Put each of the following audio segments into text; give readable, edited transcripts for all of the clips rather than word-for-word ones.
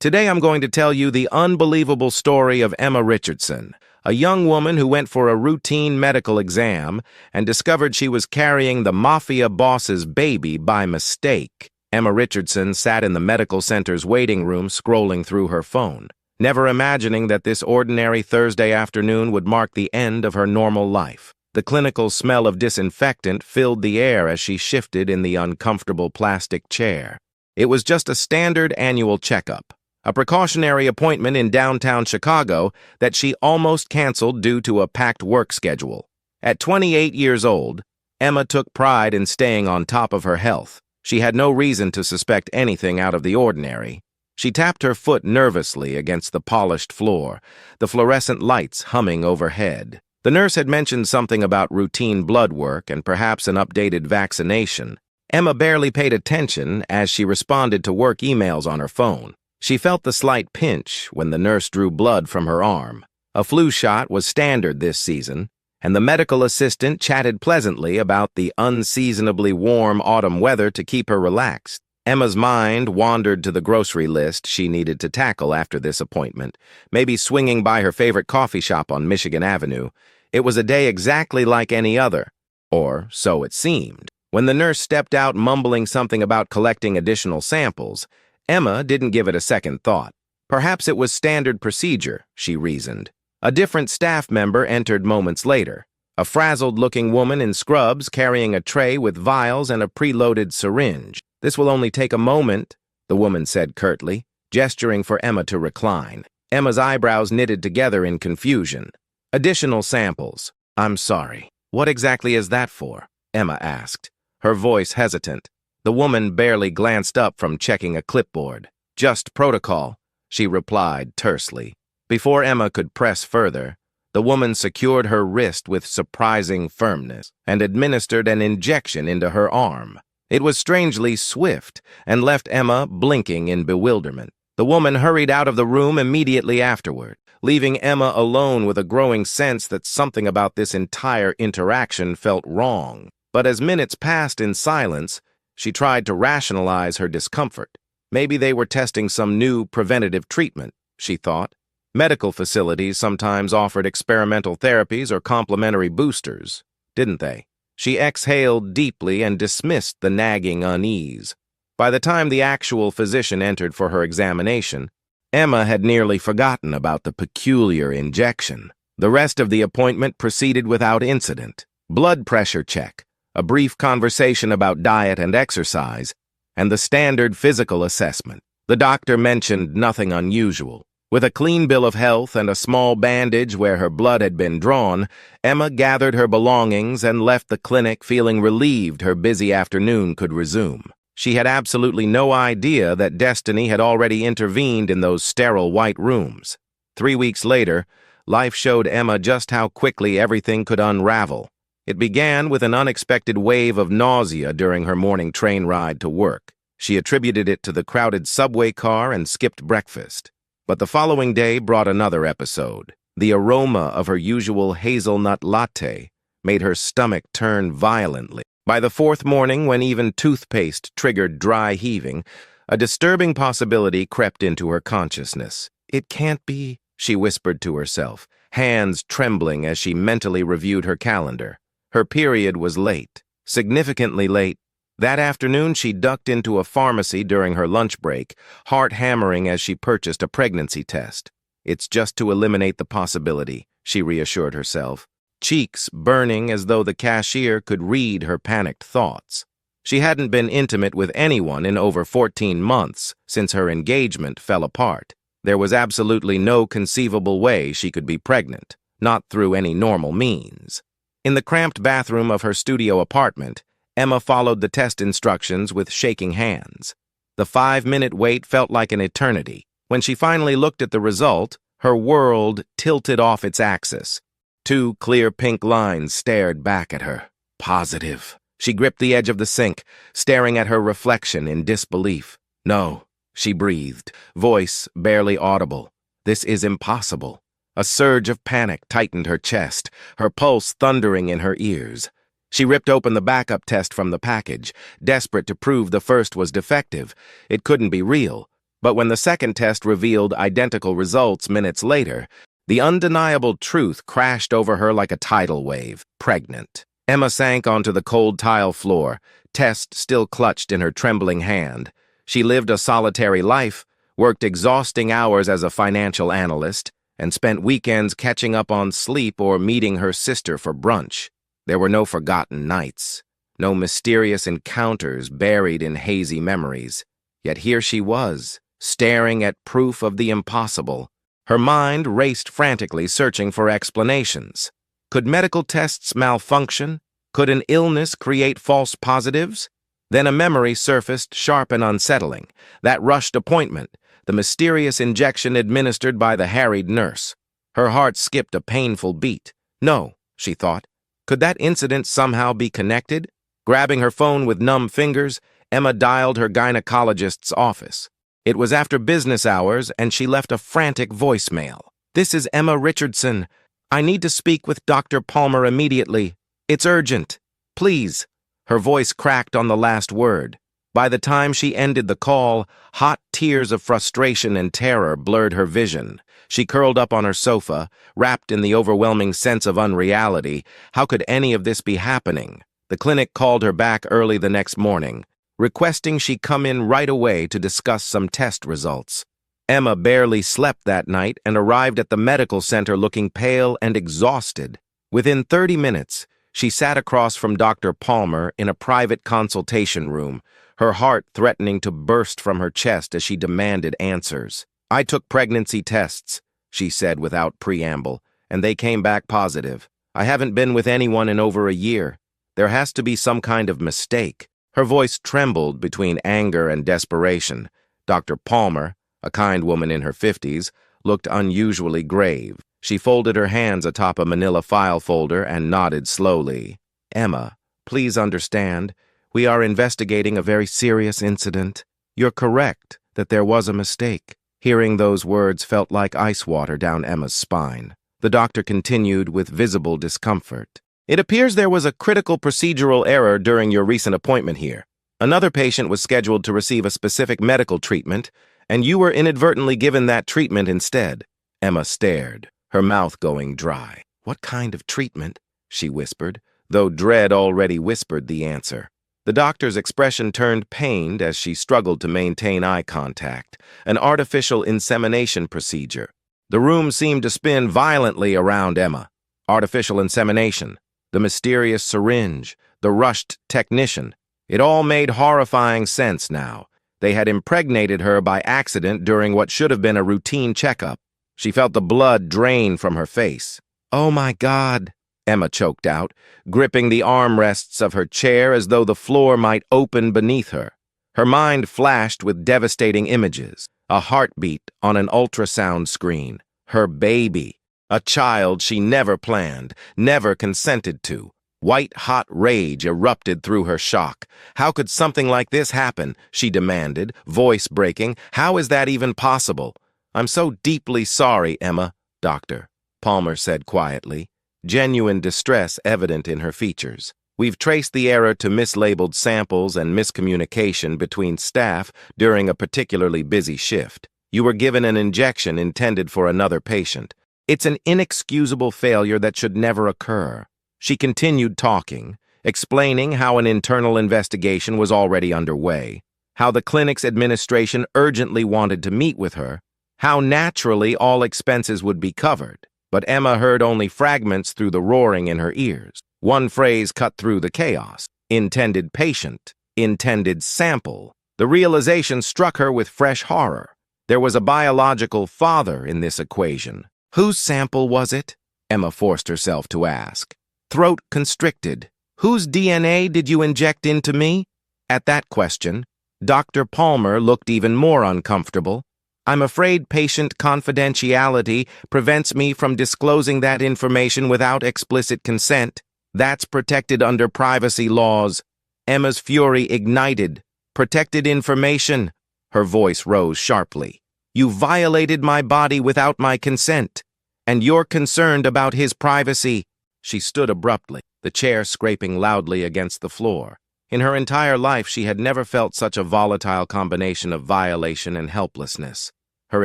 Today I'm going to tell you the unbelievable story of Emma Richardson, a young woman who went for a routine medical exam and discovered she was carrying the Mafia boss's baby by mistake. Emma Richardson sat in the medical center's waiting room scrolling through her phone, never imagining that this ordinary Thursday afternoon would mark the end of her normal life. The clinical smell of disinfectant filled the air as she shifted in the uncomfortable plastic chair. It was just a standard annual checkup, a precautionary appointment in downtown Chicago that she almost canceled due to a packed work schedule. At 28 years old, Emma took pride in staying on top of her health. She had no reason to suspect anything out of the ordinary. She tapped her foot nervously against the polished floor, the fluorescent lights humming overhead. The nurse had mentioned something about routine blood work and perhaps an updated vaccination. Emma barely paid attention as she responded to work emails on her phone. She felt the slight pinch when the nurse drew blood from her arm. A flu shot was standard this season, and the medical assistant chatted pleasantly about the unseasonably warm autumn weather to keep her relaxed. Emma's mind wandered to the grocery list she needed to tackle after this appointment, maybe swinging by her favorite coffee shop on Michigan Avenue. It was a day exactly like any other, or so it seemed. When the nurse stepped out mumbling something about collecting additional samples, Emma didn't give it a second thought. Perhaps it was standard procedure, she reasoned. A different staff member entered moments later, a frazzled-looking woman in scrubs carrying a tray with vials and a preloaded syringe. "This will only take a moment," the woman said curtly, gesturing for Emma to recline. Emma's eyebrows knitted together in confusion. "Additional samples. I'm sorry. What exactly is that for?" Emma asked, her voice hesitant. The woman barely glanced up from checking a clipboard. "Just protocol," she replied tersely. Before Emma could press further, the woman secured her wrist with surprising firmness and administered an injection into her arm. It was strangely swift and left Emma blinking in bewilderment. The woman hurried out of the room immediately afterward, leaving Emma alone with a growing sense that something about this entire interaction felt wrong. But as minutes passed in silence, she tried to rationalize her discomfort. Maybe they were testing some new preventative treatment, she thought. Medical facilities sometimes offered experimental therapies or complementary boosters, didn't they? She exhaled deeply and dismissed the nagging unease. By the time the actual physician entered for her examination, Emma had nearly forgotten about the peculiar injection. The rest of the appointment proceeded without incident. Blood pressure check, a brief conversation about diet and exercise, and the standard physical assessment. The doctor mentioned nothing unusual. With a clean bill of health and a small bandage where her blood had been drawn, Emma gathered her belongings and left the clinic feeling relieved her busy afternoon could resume. She had absolutely no idea that destiny had already intervened in those sterile white rooms. 3 weeks later, life showed Emma just how quickly everything could unravel. It began with an unexpected wave of nausea during her morning train ride to work. She attributed it to the crowded subway car and skipped breakfast. But the following day brought another episode. The aroma of her usual hazelnut latte made her stomach turn violently. By the fourth morning, when even toothpaste triggered dry heaving, a disturbing possibility crept into her consciousness. "It can't be," she whispered to herself, hands trembling as she mentally reviewed her calendar. Her period was late, significantly late. That afternoon, she ducked into a pharmacy during her lunch break, heart hammering as she purchased a pregnancy test. "It's just to eliminate the possibility," she reassured herself, cheeks burning as though the cashier could read her panicked thoughts. She hadn't been intimate with anyone in over 14 months since her engagement fell apart. There was absolutely no conceivable way she could be pregnant, not through any normal means. In the cramped bathroom of her studio apartment, Emma followed the test instructions with shaking hands. The 5-minute wait felt like an eternity. When she finally looked at the result, her world tilted off its axis. 2 clear pink lines stared back at her. Positive. She gripped the edge of the sink, staring at her reflection in disbelief. "No," she breathed, voice barely audible. "This is impossible." A surge of panic tightened her chest, her pulse thundering in her ears. She ripped open the backup test from the package, desperate to prove the first was defective. It couldn't be real. But when the second test revealed identical results minutes later, the undeniable truth crashed over her like a tidal wave. Pregnant. Emma sank onto the cold tile floor, test still clutched in her trembling hand. She lived a solitary life, worked exhausting hours as a financial analyst, and spent weekends catching up on sleep or meeting her sister for brunch. There were no forgotten nights, no mysterious encounters buried in hazy memories. Yet here she was, staring at proof of the impossible. Her mind raced frantically, searching for explanations. Could medical tests malfunction? Could an illness create false positives? Then a memory surfaced, sharp and unsettling. That rushed appointment, the mysterious injection administered by the harried nurse. Her heart skipped a painful beat. No, she thought. Could that incident somehow be connected? Grabbing her phone with numb fingers, Emma dialed her gynecologist's office. It was after business hours, and she left a frantic voicemail. "This is Emma Richardson. I need to speak with Dr. Palmer immediately. It's urgent. Please." Her voice cracked on the last word. By the time she ended the call, hot tears of frustration and terror blurred her vision. She curled up on her sofa, wrapped in the overwhelming sense of unreality. How could any of this be happening? The clinic called her back early the next morning, requesting she come in right away to discuss some test results. Emma barely slept that night and arrived at the medical center looking pale and exhausted. Within 30 minutes, she sat across from Dr. Palmer in a private consultation room, her heart threatening to burst from her chest as she demanded answers. "I took pregnancy tests," she said without preamble, "and they came back positive. I haven't been with anyone in over a year. There has to be some kind of mistake." Her voice trembled between anger and desperation. Dr. Palmer, a kind woman in her 50s, looked unusually grave. She folded her hands atop a manila file folder and nodded slowly. "Emma, please understand, we are investigating a very serious incident. You're correct that there was a mistake." Hearing those words felt like ice water down Emma's spine. The doctor continued with visible discomfort. "It appears there was a critical procedural error during your recent appointment here. Another patient was scheduled to receive a specific medical treatment, and you were inadvertently given that treatment instead." Emma stared, her mouth going dry. "What kind of treatment?" she whispered, though dread already whispered the answer. The doctor's expression turned pained as she struggled to maintain eye contact. An artificial insemination procedure. The room seemed to spin violently around Emma. Artificial insemination, the mysterious syringe, the rushed technician. It all made horrifying sense now. They had impregnated her by accident during what should have been a routine checkup. She felt the blood drain from her face. "Oh my God," Emma choked out, gripping the armrests of her chair as though the floor might open beneath her. Her mind flashed with devastating images. A heartbeat on an ultrasound screen. Her baby. A child she never planned, never consented to. White-hot rage erupted through her shock. "How could something like this happen?" she demanded, voice breaking. "How is that even possible?" "I'm so deeply sorry, Emma," Dr. Palmer said quietly, genuine distress evident in her features. "We've traced the error to mislabeled samples and miscommunication between staff during a particularly busy shift. You were given an injection intended for another patient. It's an inexcusable failure that should never occur." She continued talking, explaining how an internal investigation was already underway, how the clinic's administration urgently wanted to meet with her, how naturally all expenses would be covered. But Emma heard only fragments through the roaring in her ears. One phrase cut through the chaos. Intended patient. Intended sample. The realization struck her with fresh horror. There was a biological father in this equation. Whose sample was it? Emma forced herself to ask. Throat constricted. Whose DNA did you inject into me? At that question, Dr. Palmer looked even more uncomfortable. I'm afraid patient confidentiality prevents me from disclosing that information without explicit consent. That's protected under privacy laws. Emma's fury ignited. Protected information. Her voice rose sharply. You violated my body without my consent, and you're concerned about his privacy. She stood abruptly, the chair scraping loudly against the floor. In her entire life, she had never felt such a volatile combination of violation and helplessness. Her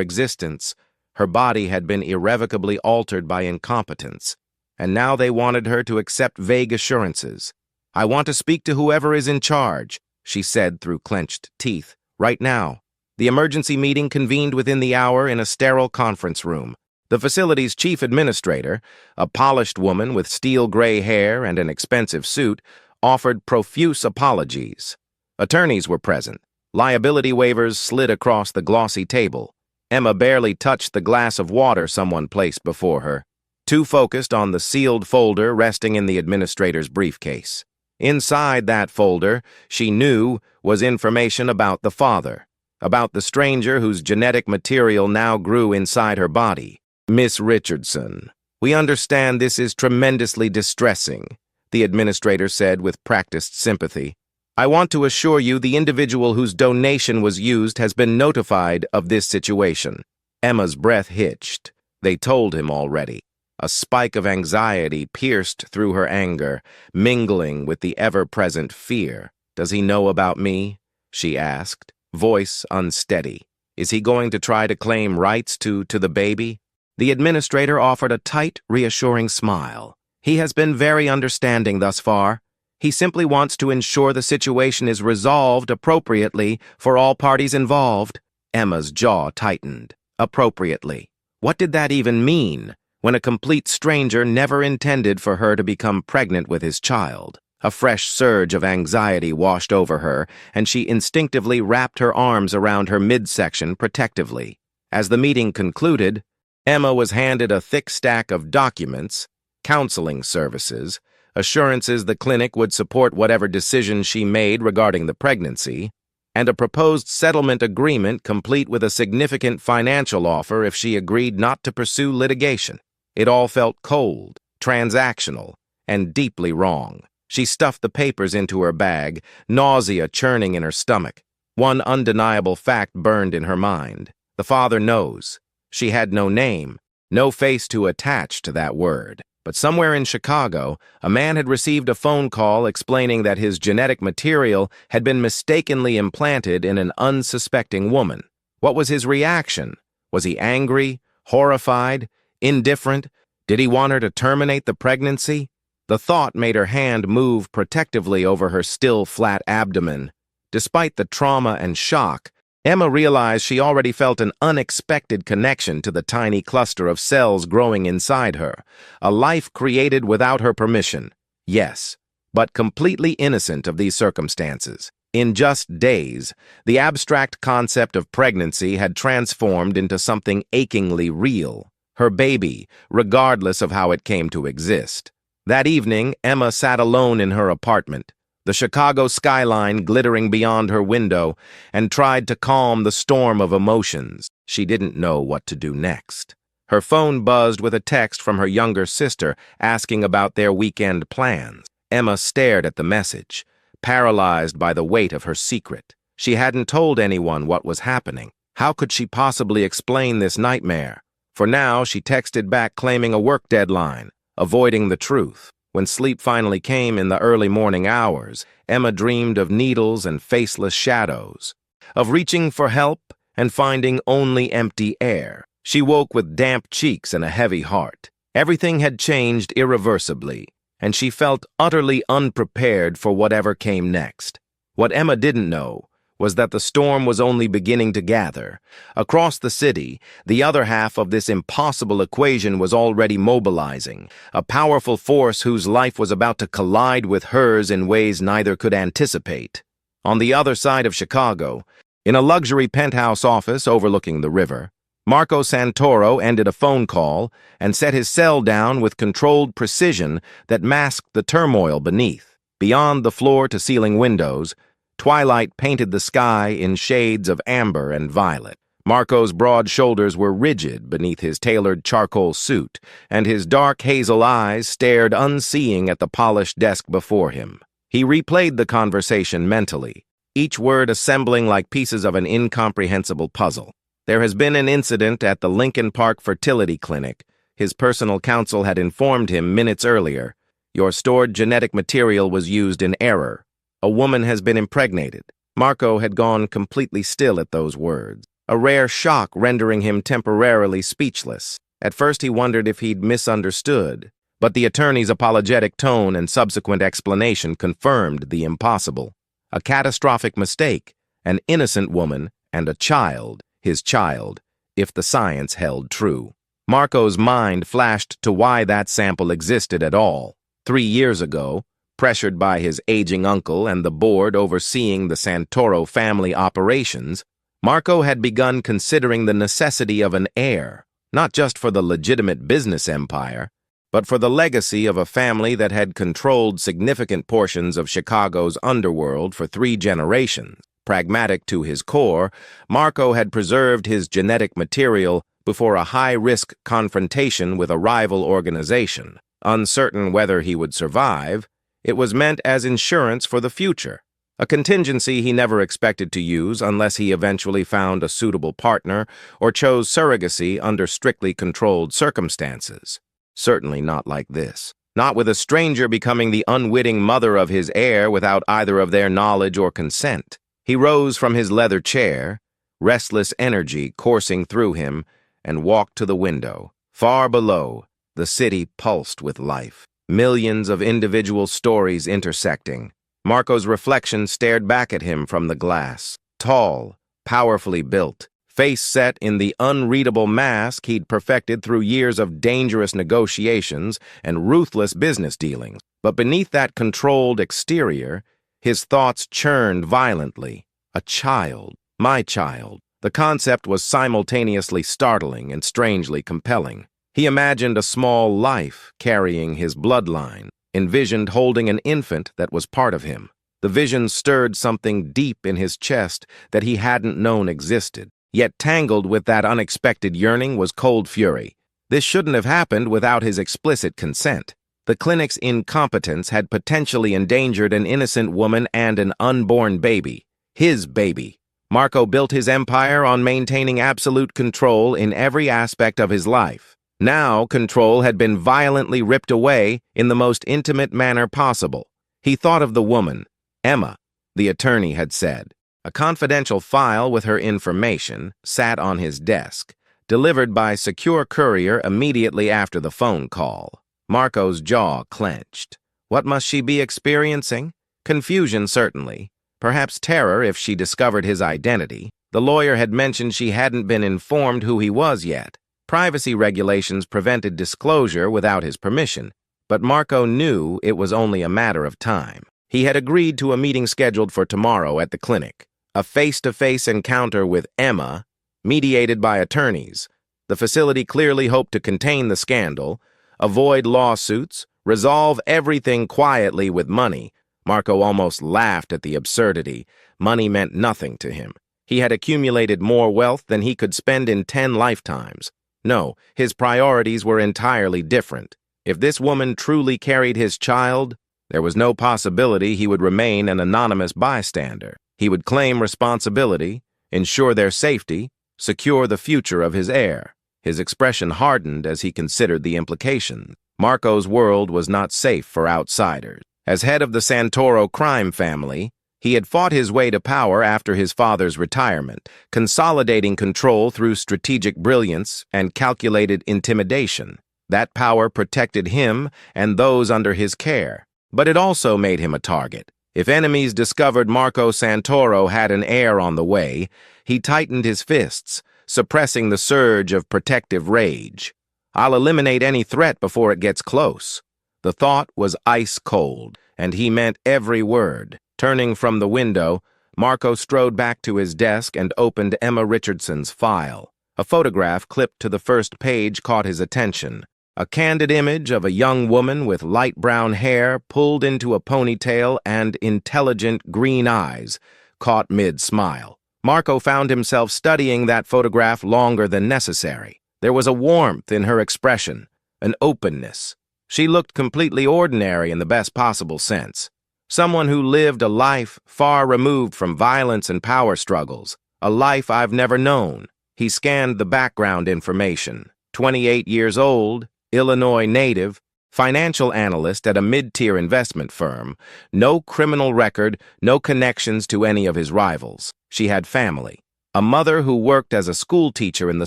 existence, her body had been irrevocably altered by incompetence, and now they wanted her to accept vague assurances. "I want to speak to whoever is in charge," she said through clenched teeth. "Right now." The emergency meeting convened within the hour in a sterile conference room. The facility's chief administrator, a polished woman with steel-gray hair and an expensive suit, offered profuse apologies. Attorneys were present. Liability waivers slid across the glossy table. Emma barely touched the glass of water someone placed before her, too focused on the sealed folder resting in the administrator's briefcase. Inside that folder, she knew, was information about the father, about the stranger whose genetic material now grew inside her body. "Miss Richardson, we understand this is tremendously distressing," the administrator said with practiced sympathy. "I want to assure you the individual whose donation was used has been notified of this situation." Emma's breath hitched. They told him already. A spike of anxiety pierced through her anger, mingling with the ever-present fear. "Does he know about me?" she asked, voice unsteady. "Is he going to try to claim rights to the baby?" The administrator offered a tight, reassuring smile. "He has been very understanding thus far. He simply wants to ensure the situation is resolved appropriately for all parties involved." Emma's jaw tightened. Appropriately. What did that even mean, when a complete stranger never intended for her to become pregnant with his child? A fresh surge of anxiety washed over her, and she instinctively wrapped her arms around her midsection protectively. As the meeting concluded, Emma was handed a thick stack of documents, counseling services, assurances the clinic would support whatever decision she made regarding the pregnancy, and a proposed settlement agreement complete with a significant financial offer if she agreed not to pursue litigation. It all felt cold, transactional, and deeply wrong. She stuffed the papers into her bag, nausea churning in her stomach. One undeniable fact burned in her mind. The father knows. She had no name, no face to attach to that word. But somewhere in Chicago, a man had received a phone call explaining that his genetic material had been mistakenly implanted in an unsuspecting woman. What was his reaction? Was he angry, horrified, indifferent? Did he want her to terminate the pregnancy? The thought made her hand move protectively over her still flat abdomen. Despite the trauma and shock, Emma realized she already felt an unexpected connection to the tiny cluster of cells growing inside her, a life created without her permission. Yes, but completely innocent of these circumstances. In just days, the abstract concept of pregnancy had transformed into something achingly real. Her baby, regardless of how it came to exist. That evening, Emma sat alone in her apartment, the Chicago skyline glittering beyond her window, and tried to calm the storm of emotions. She didn't know what to do next. Her phone buzzed with a text from her younger sister asking about their weekend plans. Emma stared at the message, paralyzed by the weight of her secret. She hadn't told anyone what was happening. How could she possibly explain this nightmare? For now, she texted back claiming a work deadline, avoiding the truth. When sleep finally came in the early morning hours, Emma dreamed of needles and faceless shadows, of reaching for help and finding only empty air. She woke with damp cheeks and a heavy heart. Everything had changed irreversibly, and she felt utterly unprepared for whatever came next. What Emma didn't know was that the storm was only beginning to gather. Across the city, the other half of this impossible equation was already mobilizing, a powerful force whose life was about to collide with hers in ways neither could anticipate. On the other side of Chicago, in a luxury penthouse office overlooking the river, Marco Santoro ended a phone call and set his cell down with controlled precision that masked the turmoil beneath. Beyond the floor-to-ceiling windows, twilight painted the sky in shades of amber and violet. Marco's broad shoulders were rigid beneath his tailored charcoal suit, and his dark hazel eyes stared unseeing at the polished desk before him. He replayed the conversation mentally, each word assembling like pieces of an incomprehensible puzzle. There has been an incident at the Lincoln Park Fertility Clinic. His personal counsel had informed him minutes earlier. Your stored genetic material was used in error. A woman has been impregnated. Marco had gone completely still at those words, a rare shock rendering him temporarily speechless. At first he wondered if he'd misunderstood, but the attorney's apologetic tone and subsequent explanation confirmed the impossible. A catastrophic mistake, an innocent woman, and a child, his child, if the science held true. Marco's mind flashed to why that sample existed at all. 3 years ago, pressured by his aging uncle and the board overseeing the Santoro family operations, Marco had begun considering the necessity of an heir, not just for the legitimate business empire, but for the legacy of a family that had controlled significant portions of Chicago's underworld for 3 generations. Pragmatic to his core, Marco had preserved his genetic material before a high-risk confrontation with a rival organization. Uncertain whether he would survive, it was meant as insurance for the future, a contingency he never expected to use unless he eventually found a suitable partner or chose surrogacy under strictly controlled circumstances. Certainly not like this. Not with a stranger becoming the unwitting mother of his heir without either of their knowledge or consent. He rose from his leather chair, restless energy coursing through him, and walked to the window. Far below, the city pulsed with life. Millions of individual stories intersecting. Marco's reflection stared back at him from the glass. Tall, powerfully built, face set in the unreadable mask he'd perfected through years of dangerous negotiations and ruthless business dealings. But beneath that controlled exterior, his thoughts churned violently. A child. My child. The concept was simultaneously startling and strangely compelling. He imagined a small life carrying his bloodline, envisioned holding an infant that was part of him. The vision stirred something deep in his chest that he hadn't known existed. Yet tangled with that unexpected yearning was cold fury. This shouldn't have happened without his explicit consent. The clinic's incompetence had potentially endangered an innocent woman and an unborn baby. His baby. Marco built his empire on maintaining absolute control in every aspect of his life. Now, control had been violently ripped away in the most intimate manner possible. He thought of the woman, Emma, the attorney had said. A confidential file with her information sat on his desk, delivered by secure courier immediately after the phone call. Marco's jaw clenched. What must she be experiencing? Confusion, certainly. Perhaps terror if she discovered his identity. The lawyer had mentioned she hadn't been informed who he was yet. Privacy regulations prevented disclosure without his permission, but Marco knew it was only a matter of time. He had agreed to a meeting scheduled for tomorrow at the clinic, a face-to-face encounter with Emma, mediated by attorneys. The facility clearly hoped to contain the scandal, avoid lawsuits, resolve everything quietly with money. Marco almost laughed at the absurdity. Money meant nothing to him. He had accumulated more wealth than he could spend in 10 lifetimes. No, his priorities were entirely different. If this woman truly carried his child, there was no possibility he would remain an anonymous bystander. He would claim responsibility, ensure their safety, secure the future of his heir. His expression hardened as he considered the implications. Marco's world was not safe for outsiders. As head of the Santoro crime family, he had fought his way to power after his father's retirement, consolidating control through strategic brilliance and calculated intimidation. That power protected him and those under his care, but it also made him a target. If enemies discovered Marco Santoro had an heir on the way, he tightened his fists, suppressing the surge of protective rage. I'll eliminate any threat before it gets close. The thought was ice cold, and he meant every word. Turning from the window, Marco strode back to his desk and opened Emma Richardson's file. A photograph clipped to the first page caught his attention. A candid image of a young woman with light brown hair pulled into a ponytail and intelligent green eyes, caught mid-smile. Marco found himself studying that photograph longer than necessary. There was a warmth in her expression, an openness. She looked completely ordinary in the best possible sense. Someone who lived a life far removed from violence and power struggles. A life I've never known. He scanned the background information. 28 years old, Illinois native, Financial analyst at a mid-tier investment firm. No criminal record, no connections to any of his rivals. She had family. A mother who worked as a school teacher in the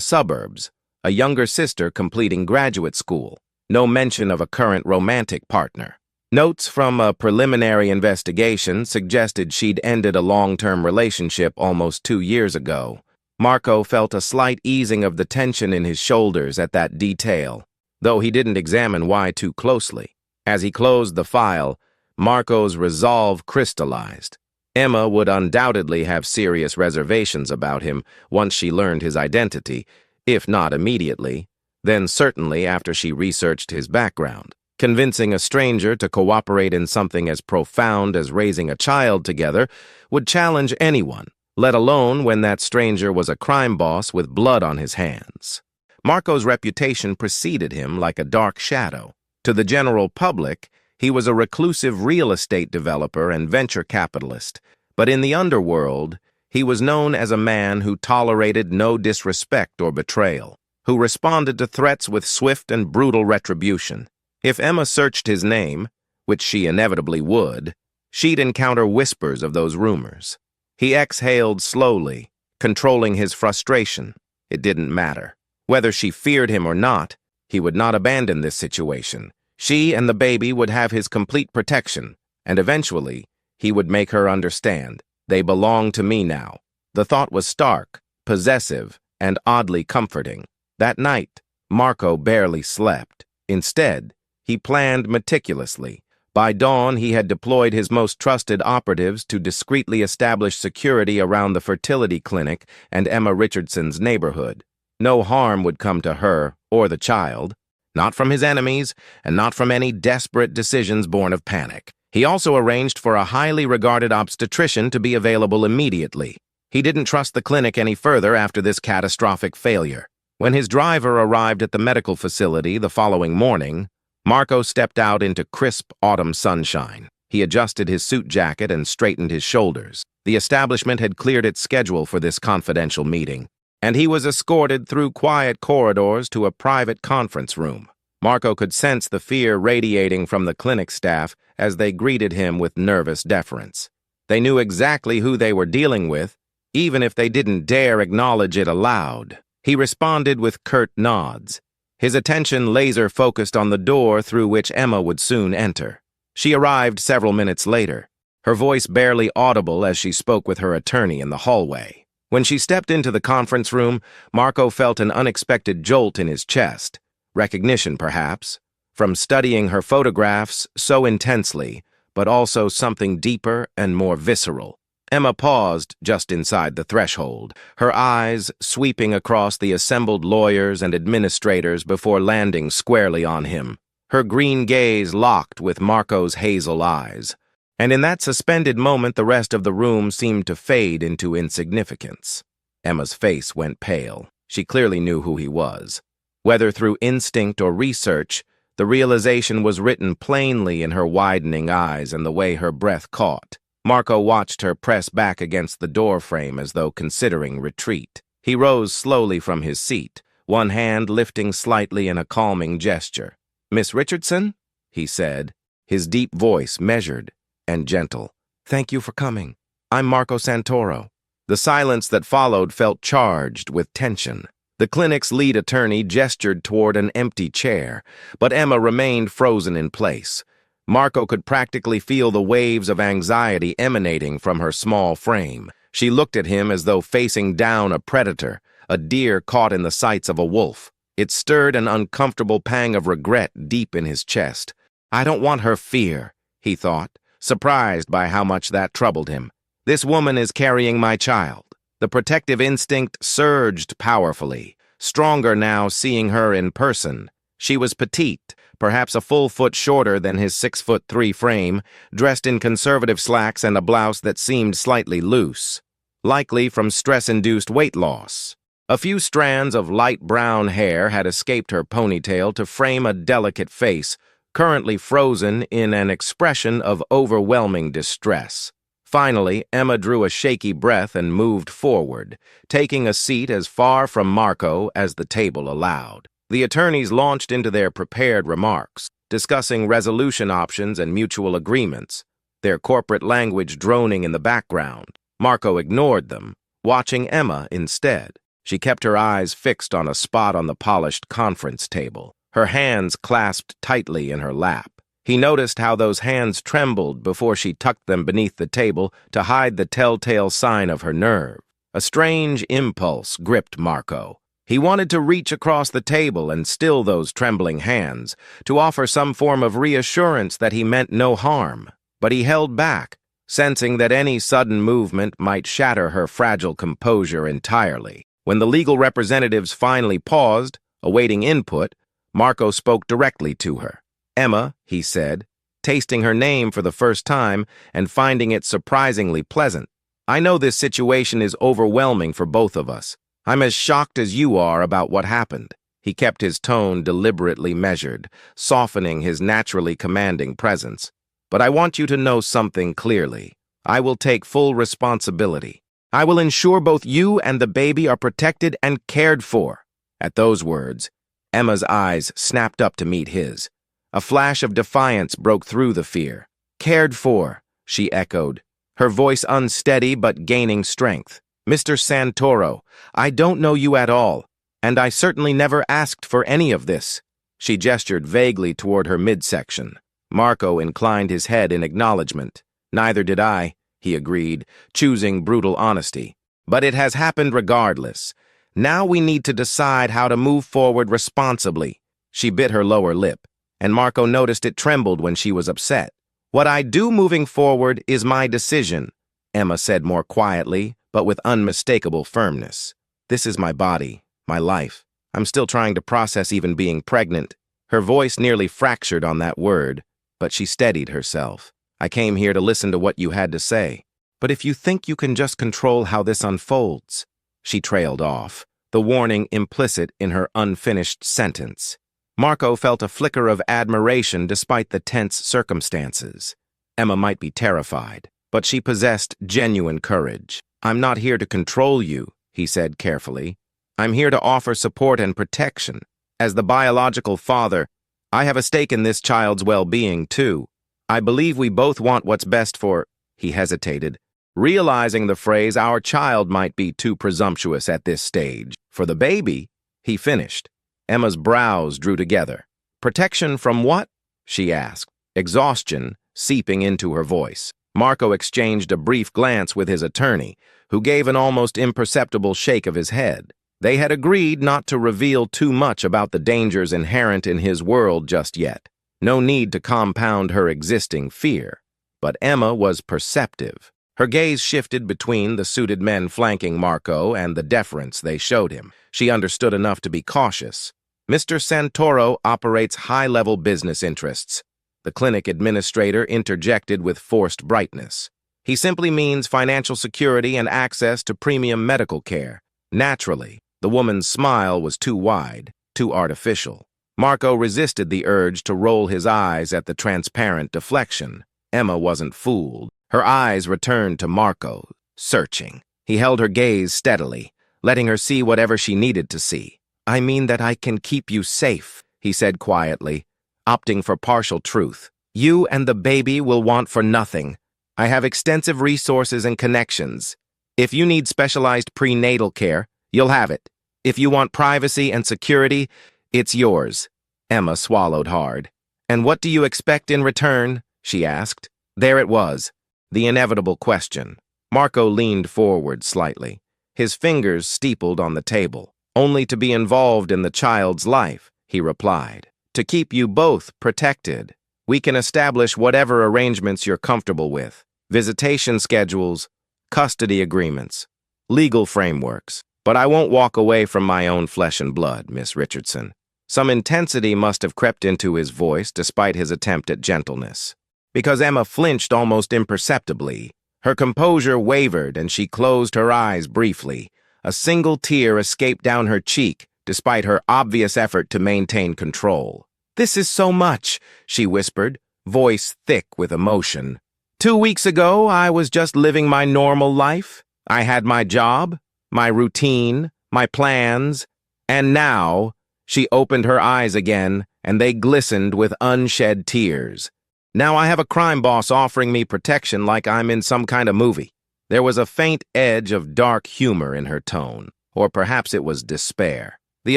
suburbs. A younger sister completing graduate school. No mention of a current romantic partner. Notes from a preliminary investigation suggested she'd ended a long-term relationship almost 2 years ago. Marco felt a slight easing of the tension in his shoulders at that detail, though he didn't examine why too closely. As he closed the file, Marco's resolve crystallized. Emma would undoubtedly have serious reservations about him once she learned his identity, if not immediately, then certainly after she researched his background. Convincing a stranger to cooperate in something as profound as raising a child together would challenge anyone, let alone when that stranger was a crime boss with blood on his hands. Marco's reputation preceded him like a dark shadow. To the general public, he was a reclusive real estate developer and venture capitalist, but in the underworld, he was known as a man who tolerated no disrespect or betrayal, who responded to threats with swift and brutal retribution. If Emma searched his name, which she inevitably would, she'd encounter whispers of those rumors. He exhaled slowly, controlling his frustration. It didn't matter. Whether she feared him or not, he would not abandon this situation. She and the baby would have his complete protection, and eventually, he would make her understand. They belong to me now. The thought was stark, possessive, and oddly comforting. That night, Marco barely slept. Instead, he planned meticulously. By dawn, he had deployed his most trusted operatives to discreetly establish security around the fertility clinic and Emma Richardson's neighborhood. No harm would come to her or the child, not from his enemies and not from any desperate decisions born of panic. He also arranged for a highly regarded obstetrician to be available immediately. He didn't trust the clinic any further after this catastrophic failure. When his driver arrived at the medical facility the following morning, Marco stepped out into crisp autumn sunshine. He adjusted his suit jacket and straightened his shoulders. The establishment had cleared its schedule for this confidential meeting, and he was escorted through quiet corridors to a private conference room. Marco could sense the fear radiating from the clinic staff as they greeted him with nervous deference. They knew exactly who they were dealing with, even if they didn't dare acknowledge it aloud. He responded with curt nods, his attention laser-focused on the door through which Emma would soon enter. She arrived several minutes later, her voice barely audible as she spoke with her attorney in the hallway. When she stepped into the conference room, Marco felt an unexpected jolt in his chest. Recognition, perhaps, from studying her photographs so intensely, but also something deeper and more visceral. Emma paused just inside the threshold, her eyes sweeping across the assembled lawyers and administrators before landing squarely on him. Her green gaze locked with Marco's hazel eyes, and in that suspended moment the rest of the room seemed to fade into insignificance. Emma's face went pale. She clearly knew who he was. Whether through instinct or research, the realization was written plainly in her widening eyes and the way her breath caught. Marco watched her press back against the doorframe as though considering retreat. He rose slowly from his seat, one hand lifting slightly in a calming gesture. "Miss Richardson?" he said, his deep voice measured and gentle. "Thank you for coming. I'm Marco Santoro." The silence that followed felt charged with tension. The clinic's lead attorney gestured toward an empty chair, but Emma remained frozen in place. Marco could practically feel the waves of anxiety emanating from her small frame. She looked at him as though facing down a predator, a deer caught in the sights of a wolf. It stirred an uncomfortable pang of regret deep in his chest. "I don't want her fear," he thought, surprised by how much that troubled him. "This woman is carrying my child." The protective instinct surged powerfully, stronger now seeing her in person. She was petite, perhaps a full foot shorter than his 6'3" frame, dressed in conservative slacks and a blouse that seemed slightly loose, likely from stress-induced weight loss. A few strands of light brown hair had escaped her ponytail to frame a delicate face, currently frozen in an expression of overwhelming distress. Finally, Emma drew a shaky breath and moved forward, taking a seat as far from Marco as the table allowed. The attorneys launched into their prepared remarks. discussing resolution options and mutual agreements, their corporate language droning in the background. Marco ignored them, watching Emma instead. She kept her eyes fixed on a spot on the polished conference table, her hands clasped tightly in her lap. He noticed how those hands trembled before she tucked them beneath the table to hide the telltale sign of her nerve. A strange impulse gripped Marco. He wanted to reach across the table and still those trembling hands, to offer some form of reassurance that he meant no harm. But he held back, sensing that any sudden movement might shatter her fragile composure entirely. When the legal representatives finally paused, awaiting input, Marco spoke directly to her. "Emma," he said, tasting her name for the first time and finding it surprisingly pleasant. "I know this situation is overwhelming for both of us. I'm as shocked as you are about what happened." He kept his tone deliberately measured, softening his naturally commanding presence. "But I want you to know something clearly. I will take full responsibility. I will ensure both you and the baby are protected and cared for." At those words, Emma's eyes snapped up to meet his. A flash of defiance broke through the fear. "Cared for," she echoed, her voice unsteady but gaining strength. "Mr. Santoro, I don't know you at all, and I certainly never asked for any of this." She gestured vaguely toward her midsection. Marco inclined his head in acknowledgement. "Neither did I," he agreed, choosing brutal honesty. "But it has happened regardless. Now we need to decide how to move forward responsibly." She bit her lower lip, and Marco noticed it trembled when she was upset. "What I do moving forward is my decision," Emma said more quietly, but with unmistakable firmness. "This is my body, my life. I'm still trying to process even being pregnant." Her voice nearly fractured on that word, but she steadied herself. "I came here to listen to what you had to say. But if you think you can just control how this unfolds..." She trailed off, the warning implicit in her unfinished sentence. Marco felt a flicker of admiration despite the tense circumstances. Emma might be terrified, but she possessed genuine courage. "I'm not here to control you," he said carefully. "I'm here to offer support and protection. As the biological father, I have a stake in this child's well-being, too. I believe we both want what's best for..." He hesitated, realizing the phrase "our child" might be too presumptuous at this stage. "For the baby," he finished. Emma's brows drew together. "Protection from what?" she asked, exhaustion seeping into her voice. Marco exchanged a brief glance with his attorney, who gave an almost imperceptible shake of his head. They had agreed not to reveal too much about the dangers inherent in his world just yet. No need to compound her existing fear. But Emma was perceptive. Her gaze shifted between the suited men flanking Marco and the deference they showed him. She understood enough to be cautious. "Mr. Santoro operates high-level business interests," the clinic administrator interjected with forced brightness. "He simply means financial security and access to premium medical care." Naturally, the woman's smile was too wide, too artificial. Marco resisted the urge to roll his eyes at the transparent deflection. Emma wasn't fooled. Her eyes returned to Marco, searching. He held her gaze steadily, letting her see whatever she needed to see. "I mean that I can keep you safe," he said quietly, opting for partial truth. "You and the baby will want for nothing. I have extensive resources and connections. If you need specialized prenatal care, you'll have it. If you want privacy and security, it's yours." Emma swallowed hard. "And what do you expect in return?" she asked. There it was, the inevitable question. Marco leaned forward slightly, his fingers steepled on the table. "Only to be involved in the child's life," he replied. "To keep you both protected. We can establish whatever arrangements you're comfortable with. Visitation schedules, custody agreements, legal frameworks. But I won't walk away from my own flesh and blood, Miss Richardson." Some intensity must have crept into his voice despite his attempt at gentleness. Because Emma flinched almost imperceptibly, her composure wavered and she closed her eyes briefly. A single tear escaped down her cheek, despite her obvious effort to maintain control. "This is so much," she whispered, voice thick with emotion. 2 weeks ago, I was just living my normal life. I had my job, my routine, my plans, and now..." She opened her eyes again, and they glistened with unshed tears. Now I have a crime boss offering me protection like I'm in some kind of movie. There was a faint edge of dark humor in her tone, or perhaps it was despair. The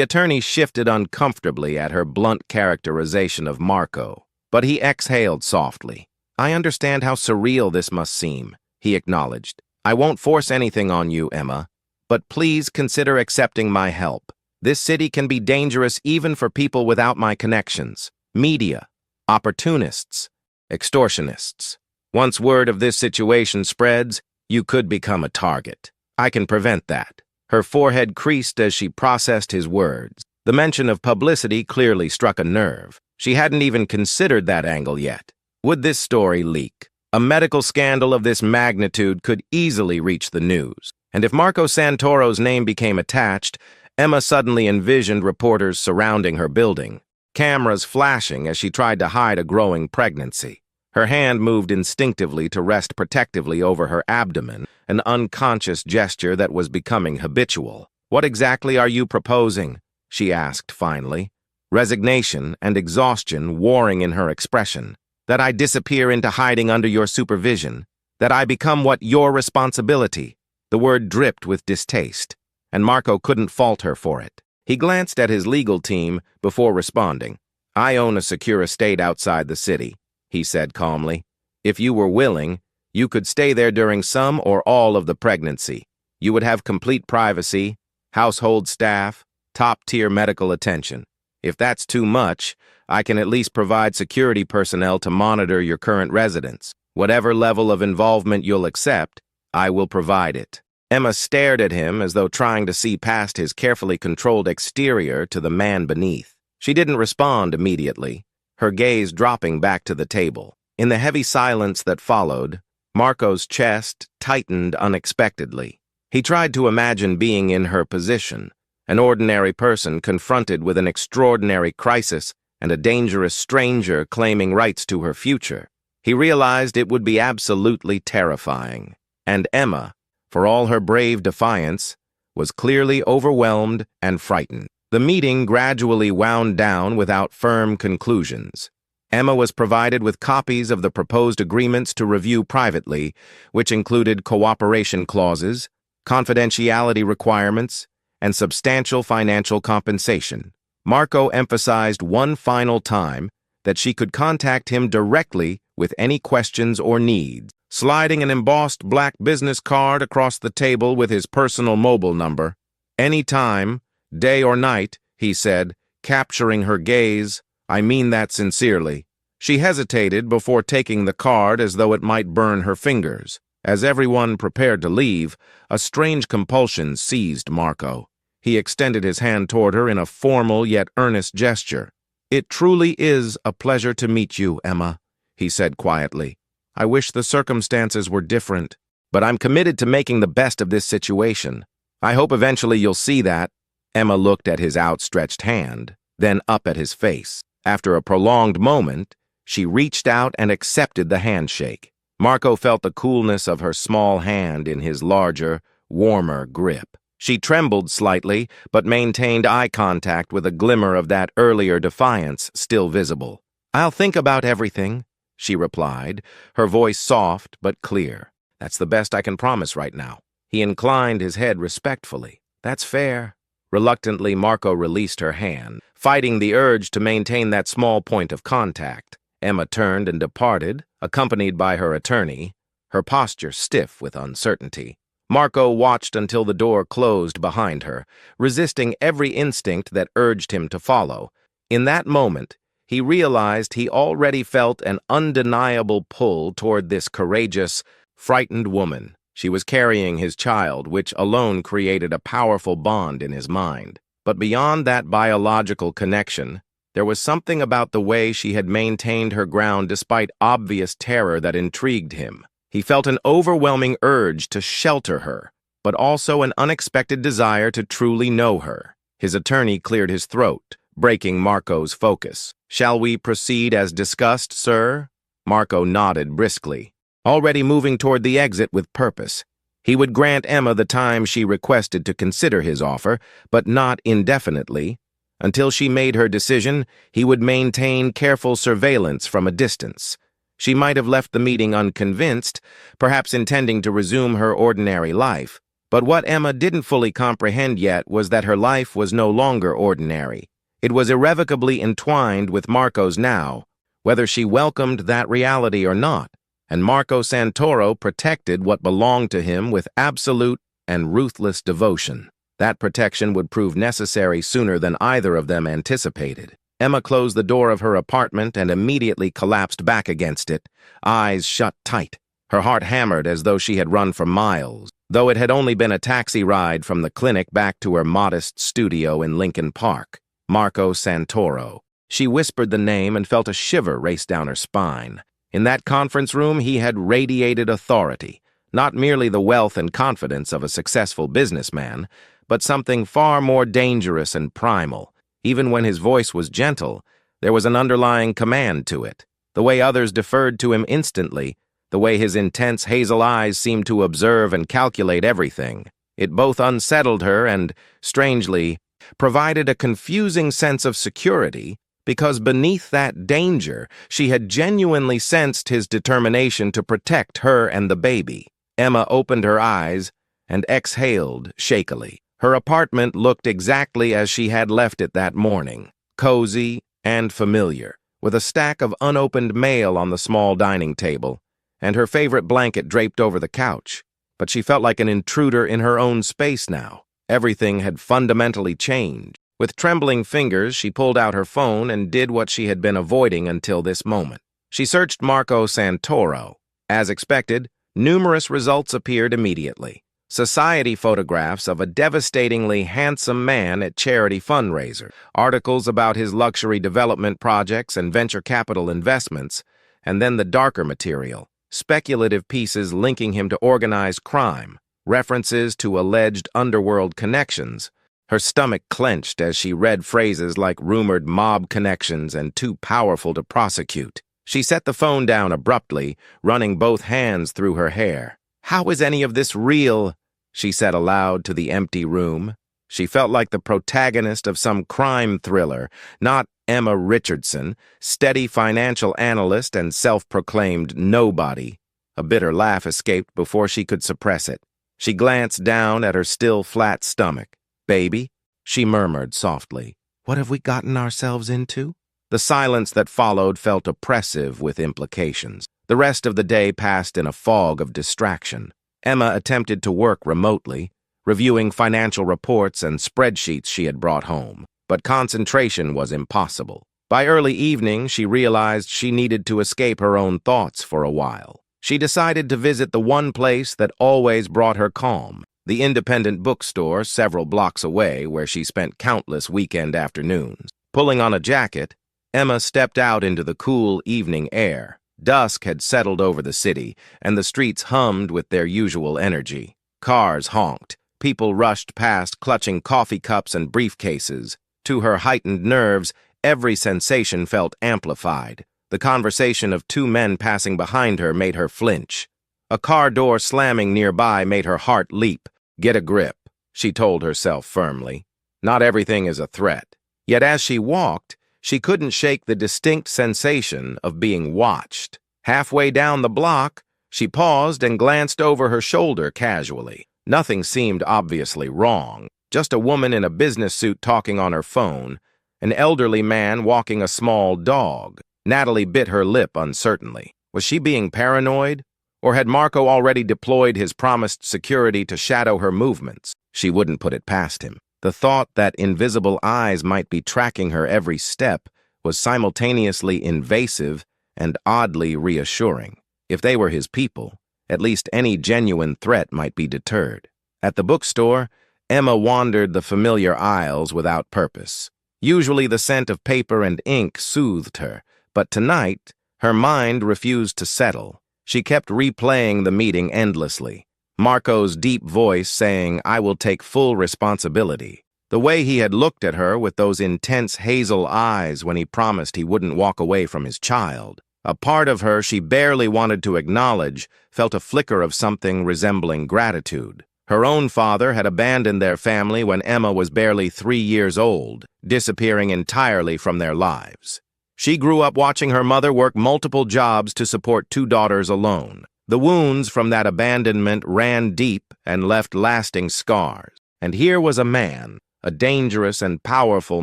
attorney shifted uncomfortably at her blunt characterization of Marco, but he exhaled softly. I understand how surreal this must seem, he acknowledged. I won't force anything on you, Emma, but please consider accepting my help. This city can be dangerous even for people without my connections. Media, opportunists, extortionists. Once word of this situation spreads, you could become a target. I can prevent that. Her forehead creased as she processed his words. The mention of publicity clearly struck a nerve. She hadn't even considered that angle yet. Would this story leak? A medical scandal of this magnitude could easily reach the news. And if Marco Santoro's name became attached, Emma suddenly envisioned reporters surrounding her building, cameras flashing as she tried to hide a growing pregnancy. Her hand moved instinctively to rest protectively over her abdomen, an unconscious gesture that was becoming habitual. What exactly are you proposing? She asked finally, resignation and exhaustion warring in her expression. That I disappear into hiding under your supervision, that I become what your responsibility. The word dripped with distaste, and Marco couldn't fault her for it. He glanced at his legal team before responding. I own a secure estate outside the city, he said calmly. If you were willing, you could stay there during some or all of the pregnancy. You would have complete privacy, household staff, top-tier medical attention. If that's too much, I can at least provide security personnel to monitor your current residence. Whatever level of involvement you'll accept, I will provide it. Emma stared at him as though trying to see past his carefully controlled exterior to the man beneath. She didn't respond immediately, her gaze dropping back to the table. In the heavy silence that followed, Marco's chest tightened unexpectedly. He tried to imagine being in her position, an ordinary person confronted with an extraordinary crisis and a dangerous stranger claiming rights to her future. He realized it would be absolutely terrifying. And Emma, for all her brave defiance, was clearly overwhelmed and frightened. The meeting gradually wound down without firm conclusions. Emma was provided with copies of the proposed agreements to review privately, which included cooperation clauses, confidentiality requirements, and substantial financial compensation. Marco emphasized one final time that she could contact him directly with any questions or needs, sliding an embossed black business card across the table with his personal mobile number. Any time, day or night, he said, capturing her gaze. I mean that sincerely. She hesitated before taking the card as though it might burn her fingers. As everyone prepared to leave, a strange compulsion seized Marco. He extended his hand toward her in a formal yet earnest gesture. It truly is a pleasure to meet you, Emma, he said quietly. I wish the circumstances were different, but I'm committed to making the best of this situation. I hope eventually you'll see that. Emma looked at his outstretched hand, then up at his face. After a prolonged moment, she reached out and accepted the handshake. Marco felt the coolness of her small hand in his larger, warmer grip. She trembled slightly, but maintained eye contact with a glimmer of that earlier defiance still visible. I'll think about everything, she replied, her voice soft but clear. That's the best I can promise right now. He inclined his head respectfully. That's fair. Reluctantly, Marco released her hand, fighting the urge to maintain that small point of contact. Emma turned and departed, accompanied by her attorney, her posture stiff with uncertainty. Marco watched until the door closed behind her, resisting every instinct that urged him to follow. In that moment, he realized he already felt an undeniable pull toward this courageous, frightened woman. She was carrying his child, which alone created a powerful bond in his mind. But beyond that biological connection, there was something about the way she had maintained her ground despite obvious terror that intrigued him. He felt an overwhelming urge to shelter her, but also an unexpected desire to truly know her. His attorney cleared his throat, breaking Marco's focus. Shall we proceed as discussed, sir? Marco nodded briskly, already moving toward the exit with purpose. He would grant Emma the time she requested to consider his offer, but not indefinitely. Until she made her decision, he would maintain careful surveillance from a distance. She might have left the meeting unconvinced, perhaps intending to resume her ordinary life. But what Emma didn't fully comprehend yet was that her life was no longer ordinary. It was irrevocably entwined with Marco's now, whether she welcomed that reality or not, and Marco Santoro protected what belonged to him with absolute and ruthless devotion. That protection would prove necessary sooner than either of them anticipated. Emma closed the door of her apartment and immediately collapsed back against it, eyes shut tight. Her heart hammered as though she had run for miles, though it had only been a taxi ride from the clinic back to her modest studio in Lincoln Park. Marco Santoro. She whispered the name and felt a shiver race down her spine. In that conference room, he had radiated authority, not merely the wealth and confidence of a successful businessman, but something far more dangerous and primal. Even when his voice was gentle, there was an underlying command to it. The way others deferred to him instantly, the way his intense hazel eyes seemed to observe and calculate everything. It both unsettled her and, strangely, provided a confusing sense of security, because beneath that danger, she had genuinely sensed his determination to protect her and the baby. Emma opened her eyes and exhaled shakily. Her apartment looked exactly as she had left it that morning, cozy and familiar, with a stack of unopened mail on the small dining table, and her favorite blanket draped over the couch. But she felt like an intruder in her own space now. Everything had fundamentally changed. With trembling fingers, she pulled out her phone and did what she had been avoiding until this moment. She searched Marco Santoro. As expected, numerous results appeared immediately. Society photographs of a devastatingly handsome man at charity fundraiser, articles about his luxury development projects and venture capital investments, and then the darker material, speculative pieces linking him to organized crime, references to alleged underworld connections. Her stomach clenched as she read phrases like rumored mob connections and too powerful to prosecute. She set the phone down abruptly, running both hands through her hair. "How is any of this real?" she said aloud to the empty room. She felt like the protagonist of some crime thriller, not Emma Richardson, steady financial analyst and self-proclaimed nobody. A bitter laugh escaped before she could suppress it. She glanced down at her still flat stomach. "Baby," she murmured softly, "what have we gotten ourselves into?" The silence that followed felt oppressive with implications. The rest of the day passed in a fog of distraction. Emma attempted to work remotely, reviewing financial reports and spreadsheets she had brought home, but concentration was impossible. By early evening, she realized she needed to escape her own thoughts for a while. She decided to visit the one place that always brought her calm, the independent bookstore several blocks away where she spent countless weekend afternoons. Pulling on a jacket, Emma stepped out into the cool evening air. Dusk had settled over the city, and the streets hummed with their usual energy. Cars honked. People rushed past, clutching coffee cups and briefcases. To her heightened nerves, every sensation felt amplified. The conversation of two men passing behind her made her flinch. A car door slamming nearby made her heart leap. "Get a grip," she told herself firmly. Not everything is a threat. Yet as she walked, she couldn't shake the distinct sensation of being watched. Halfway down the block, she paused and glanced over her shoulder casually. Nothing seemed obviously wrong. Just a woman in a business suit talking on her phone, an elderly man walking a small dog. Natalie bit her lip uncertainly. Was she being paranoid? Or had Marco already deployed his promised security to shadow her movements? She wouldn't put it past him. The thought that invisible eyes might be tracking her every step was simultaneously invasive and oddly reassuring. If they were his people, at least any genuine threat might be deterred. At the bookstore, Emma wandered the familiar aisles without purpose. Usually the scent of paper and ink soothed her, but tonight her mind refused to settle. She kept replaying the meeting endlessly. Marco's deep voice saying, "I will take full responsibility." The way he had looked at her with those intense hazel eyes when he promised he wouldn't walk away from his child. A part of her she barely wanted to acknowledge felt a flicker of something resembling gratitude. Her own father had abandoned their family when Emma was barely 3 years old, disappearing entirely from their lives. She grew up watching her mother work multiple jobs to support 2 daughters alone. The wounds from that abandonment ran deep and left lasting scars. And here was a man, a dangerous and powerful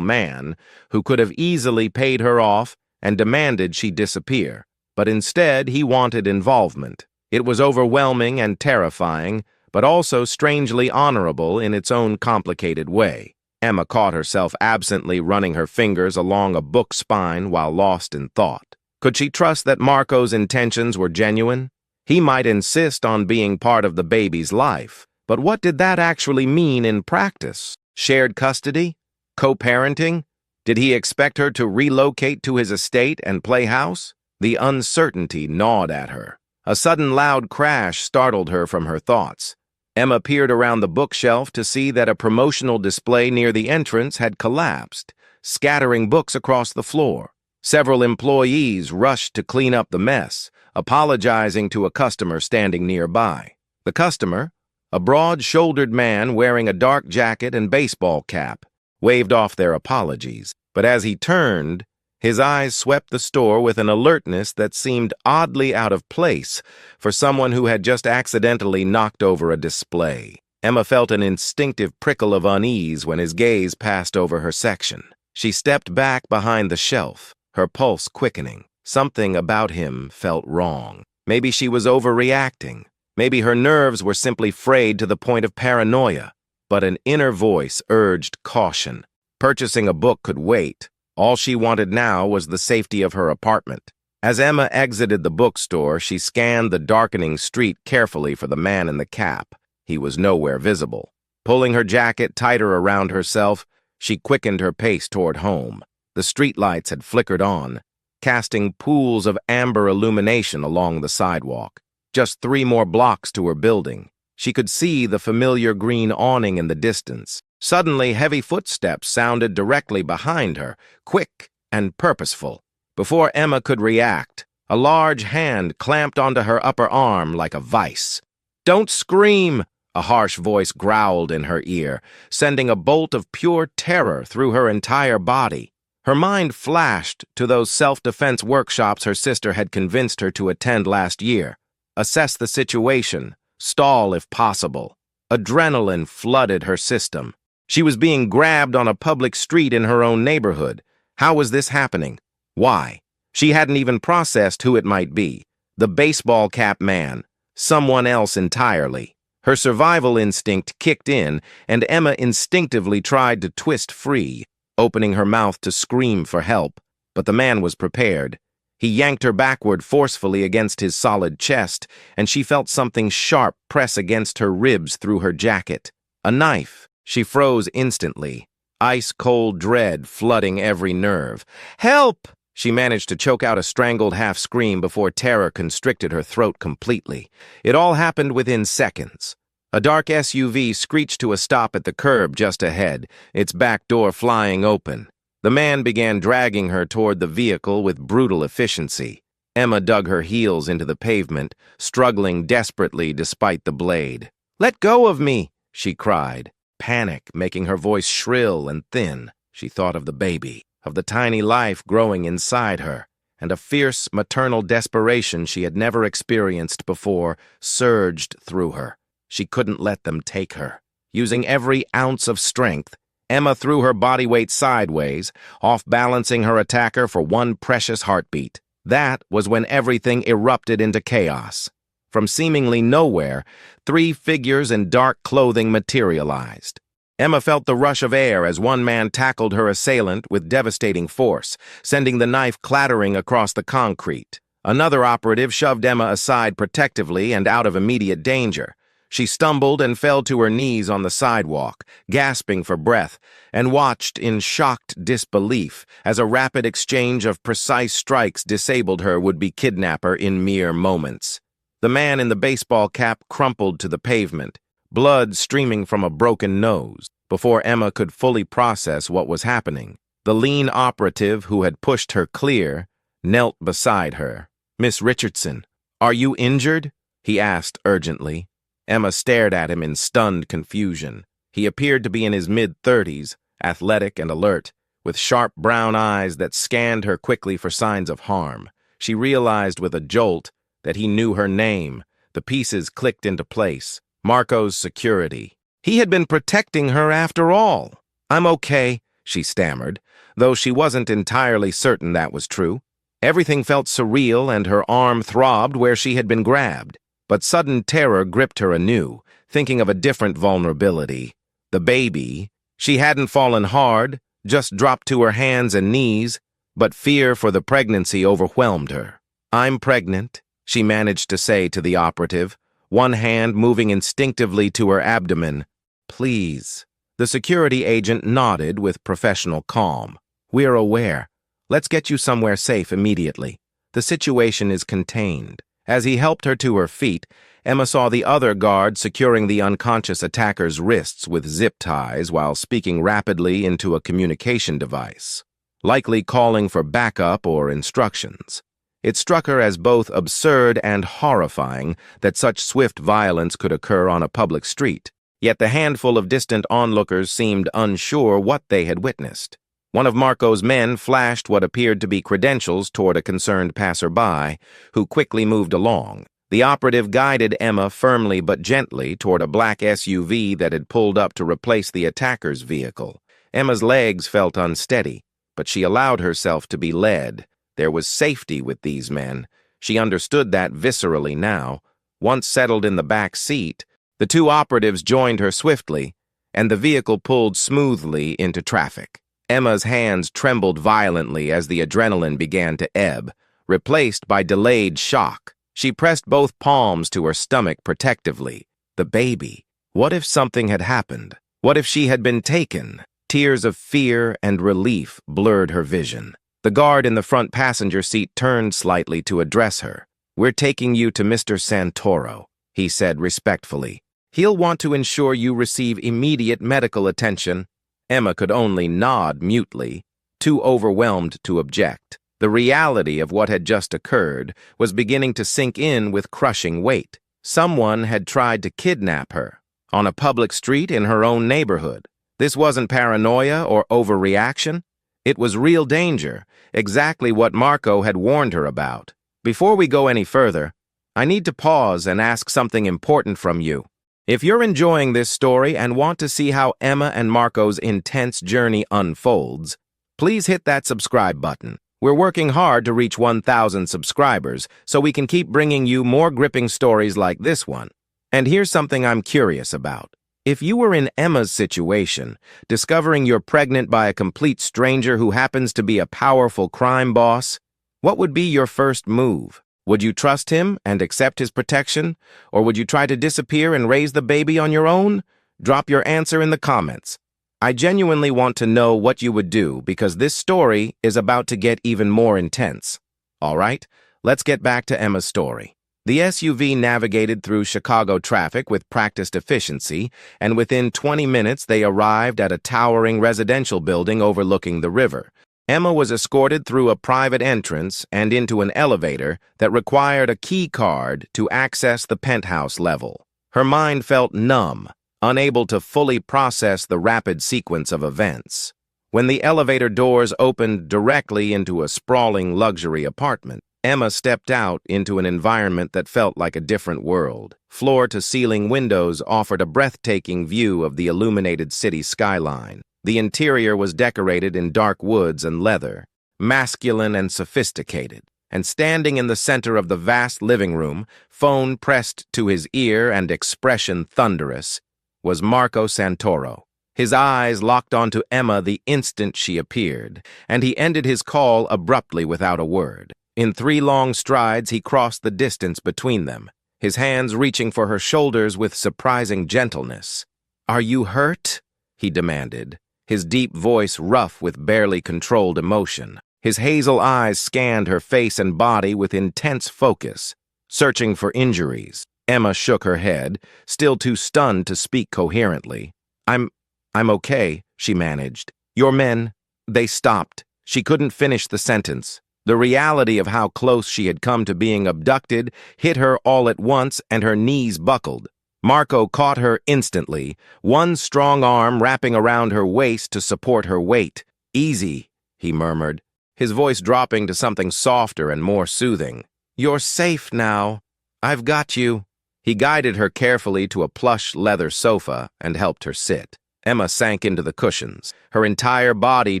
man, who could have easily paid her off and demanded she disappear. But instead, he wanted involvement. It was overwhelming and terrifying, but also strangely honorable in its own complicated way. Emma caught herself absently running her fingers along a book spine while lost in thought. Could she trust that Marco's intentions were genuine? He might insist on being part of the baby's life, but what did that actually mean in practice? Shared custody? Co-parenting? Did he expect her to relocate to his estate and play house? The uncertainty gnawed at her. A sudden loud crash startled her from her thoughts. Emma peered around the bookshelf to see that a promotional display near the entrance had collapsed, scattering books across the floor. Several employees rushed to clean up the mess, apologizing to a customer standing nearby. The customer, a broad-shouldered man wearing a dark jacket and baseball cap, waved off their apologies, but as he turned, his eyes swept the store with an alertness that seemed oddly out of place for someone who had just accidentally knocked over a display. Emma felt an instinctive prickle of unease when his gaze passed over her section. She stepped back behind the shelf, her pulse quickening. Something about him felt wrong. Maybe she was overreacting. Maybe her nerves were simply frayed to the point of paranoia. But an inner voice urged caution. Purchasing a book could wait. All she wanted now was the safety of her apartment. As Emma exited the bookstore, she scanned the darkening street carefully for the man in the cap. He was nowhere visible. Pulling her jacket tighter around herself, she quickened her pace toward home. The streetlights had flickered on, casting pools of amber illumination along the sidewalk. Just 3 more blocks to her building. She could see the familiar green awning in the distance. Suddenly, heavy footsteps sounded directly behind her, quick and purposeful. Before Emma could react, a large hand clamped onto her upper arm like a vice. "Don't scream!" a harsh voice growled in her ear, sending a bolt of pure terror through her entire body. Her mind flashed to those self-defense workshops her sister had convinced her to attend last year. Assess the situation, stall if possible. Adrenaline flooded her system. She was being grabbed on a public street in her own neighborhood. How was this happening? Why? She hadn't even processed who it might be. The baseball cap man. Someone else entirely. Her survival instinct kicked in, and Emma instinctively tried to twist free, opening her mouth to scream for help. But the man was prepared. He yanked her backward forcefully against his solid chest, and she felt something sharp press against her ribs through her jacket. A knife. She froze instantly, ice-cold dread flooding every nerve. "Help!" She managed to choke out a strangled half-scream before terror constricted her throat completely. It all happened within seconds. A dark SUV screeched to a stop at the curb just ahead, its back door flying open. The man began dragging her toward the vehicle with brutal efficiency. Emma dug her heels into the pavement, struggling desperately despite the blade. "Let go of me!" she cried. Panic making her voice shrill and thin. She thought of the baby, of the tiny life growing inside her, and a fierce maternal desperation she had never experienced before surged through her. She couldn't let them take her. Using every ounce of strength, Emma threw her body weight sideways, off-balancing her attacker for one precious heartbeat. That was when everything erupted into chaos. From seemingly nowhere, 3 figures in dark clothing materialized. Emma felt the rush of air as one man tackled her assailant with devastating force, sending the knife clattering across the concrete. Another operative shoved Emma aside protectively and out of immediate danger. She stumbled and fell to her knees on the sidewalk, gasping for breath, and watched in shocked disbelief as a rapid exchange of precise strikes disabled her would-be kidnapper in mere moments. The man in the baseball cap crumpled to the pavement, blood streaming from a broken nose. Before Emma could fully process what was happening, the lean operative who had pushed her clear knelt beside her. "Miss Richardson, are you injured?" he asked urgently. Emma stared at him in stunned confusion. He appeared to be in his mid-30s, athletic and alert, with sharp brown eyes that scanned her quickly for signs of harm. She realized with a jolt that he knew her name. The pieces clicked into place. Marco's security. He had been protecting her after all. "I'm okay," she stammered, though she wasn't entirely certain that was true. Everything felt surreal and her arm throbbed where she had been grabbed. But sudden terror gripped her anew, thinking of a different vulnerability. The baby. She hadn't fallen hard, just dropped to her hands and knees, but fear for the pregnancy overwhelmed her. "I'm pregnant," she managed to say to the operative, one hand moving instinctively to her abdomen. "Please." The security agent nodded with professional calm. "We're aware. Let's get you somewhere safe immediately. The situation is contained." As he helped her to her feet, Emma saw the other guard securing the unconscious attacker's wrists with zip ties while speaking rapidly into a communication device, likely calling for backup or instructions. It struck her as both absurd and horrifying that such swift violence could occur on a public street, yet the handful of distant onlookers seemed unsure what they had witnessed. One of Marco's men flashed what appeared to be credentials toward a concerned passerby, who quickly moved along. The operative guided Emma firmly but gently toward a black SUV that had pulled up to replace the attacker's vehicle. Emma's legs felt unsteady, but she allowed herself to be led. There was safety with these men. She understood that viscerally now. Once settled in the back seat, the two operatives joined her swiftly, and the vehicle pulled smoothly into traffic. Emma's hands trembled violently as the adrenaline began to ebb, replaced by delayed shock. She pressed both palms to her stomach protectively. The baby. What if something had happened? What if she had been taken? Tears of fear and relief blurred her vision. The guard in the front passenger seat turned slightly to address her. "We're taking you to Mr. Santoro," he said respectfully. "He'll want to ensure you receive immediate medical attention." Emma could only nod mutely, too overwhelmed to object. The reality of what had just occurred was beginning to sink in with crushing weight. Someone had tried to kidnap her, on a public street in her own neighborhood. This wasn't paranoia or overreaction. It was real danger, exactly what Marco had warned her about. "Before we go any further, I need to pause and ask something important from you. If you're enjoying this story and want to see how Emma and Marco's intense journey unfolds, please hit that subscribe button. We're working hard to reach 1,000 subscribers so we can keep bringing you more gripping stories like this one. And here's something I'm curious about. If you were in Emma's situation, discovering you're pregnant by a complete stranger who happens to be a powerful crime boss, what would be your first move? Would you trust him and accept his protection? Or would you try to disappear and raise the baby on your own? Drop your answer in the comments. I genuinely want to know what you would do because this story is about to get even more intense. All right, let's get back to Emma's story. The SUV navigated through Chicago traffic with practiced efficiency, and within 20 minutes they arrived at a towering residential building overlooking the river. Emma was escorted through a private entrance and into an elevator that required a key card to access the penthouse level. Her mind felt numb, unable to fully process the rapid sequence of events. When the elevator doors opened directly into a sprawling luxury apartment, Emma stepped out into an environment that felt like a different world. Floor-to-ceiling windows offered a breathtaking view of the illuminated city skyline. The interior was decorated in dark woods and leather, masculine and sophisticated. And standing in the center of the vast living room, phone pressed to his ear and expression thunderous, was Marco Santoro. His eyes locked onto Emma the instant she appeared, and he ended his call abruptly without a word. In 3 long strides, he crossed the distance between them, his hands reaching for her shoulders with surprising gentleness. "Are you hurt?" he demanded, his deep voice rough with barely controlled emotion. His hazel eyes scanned her face and body with intense focus, searching for injuries. Emma shook her head, still too stunned to speak coherently. I'm okay," she managed. "Your men, they stopped." She couldn't finish the sentence. The reality of how close she had come to being abducted hit her all at once, and her knees buckled. Marco caught her instantly, one strong arm wrapping around her waist to support her weight. "Easy," he murmured, his voice dropping to something softer and more soothing. "You're safe now. I've got you." He guided her carefully to a plush leather sofa and helped her sit. Emma sank into the cushions, her entire body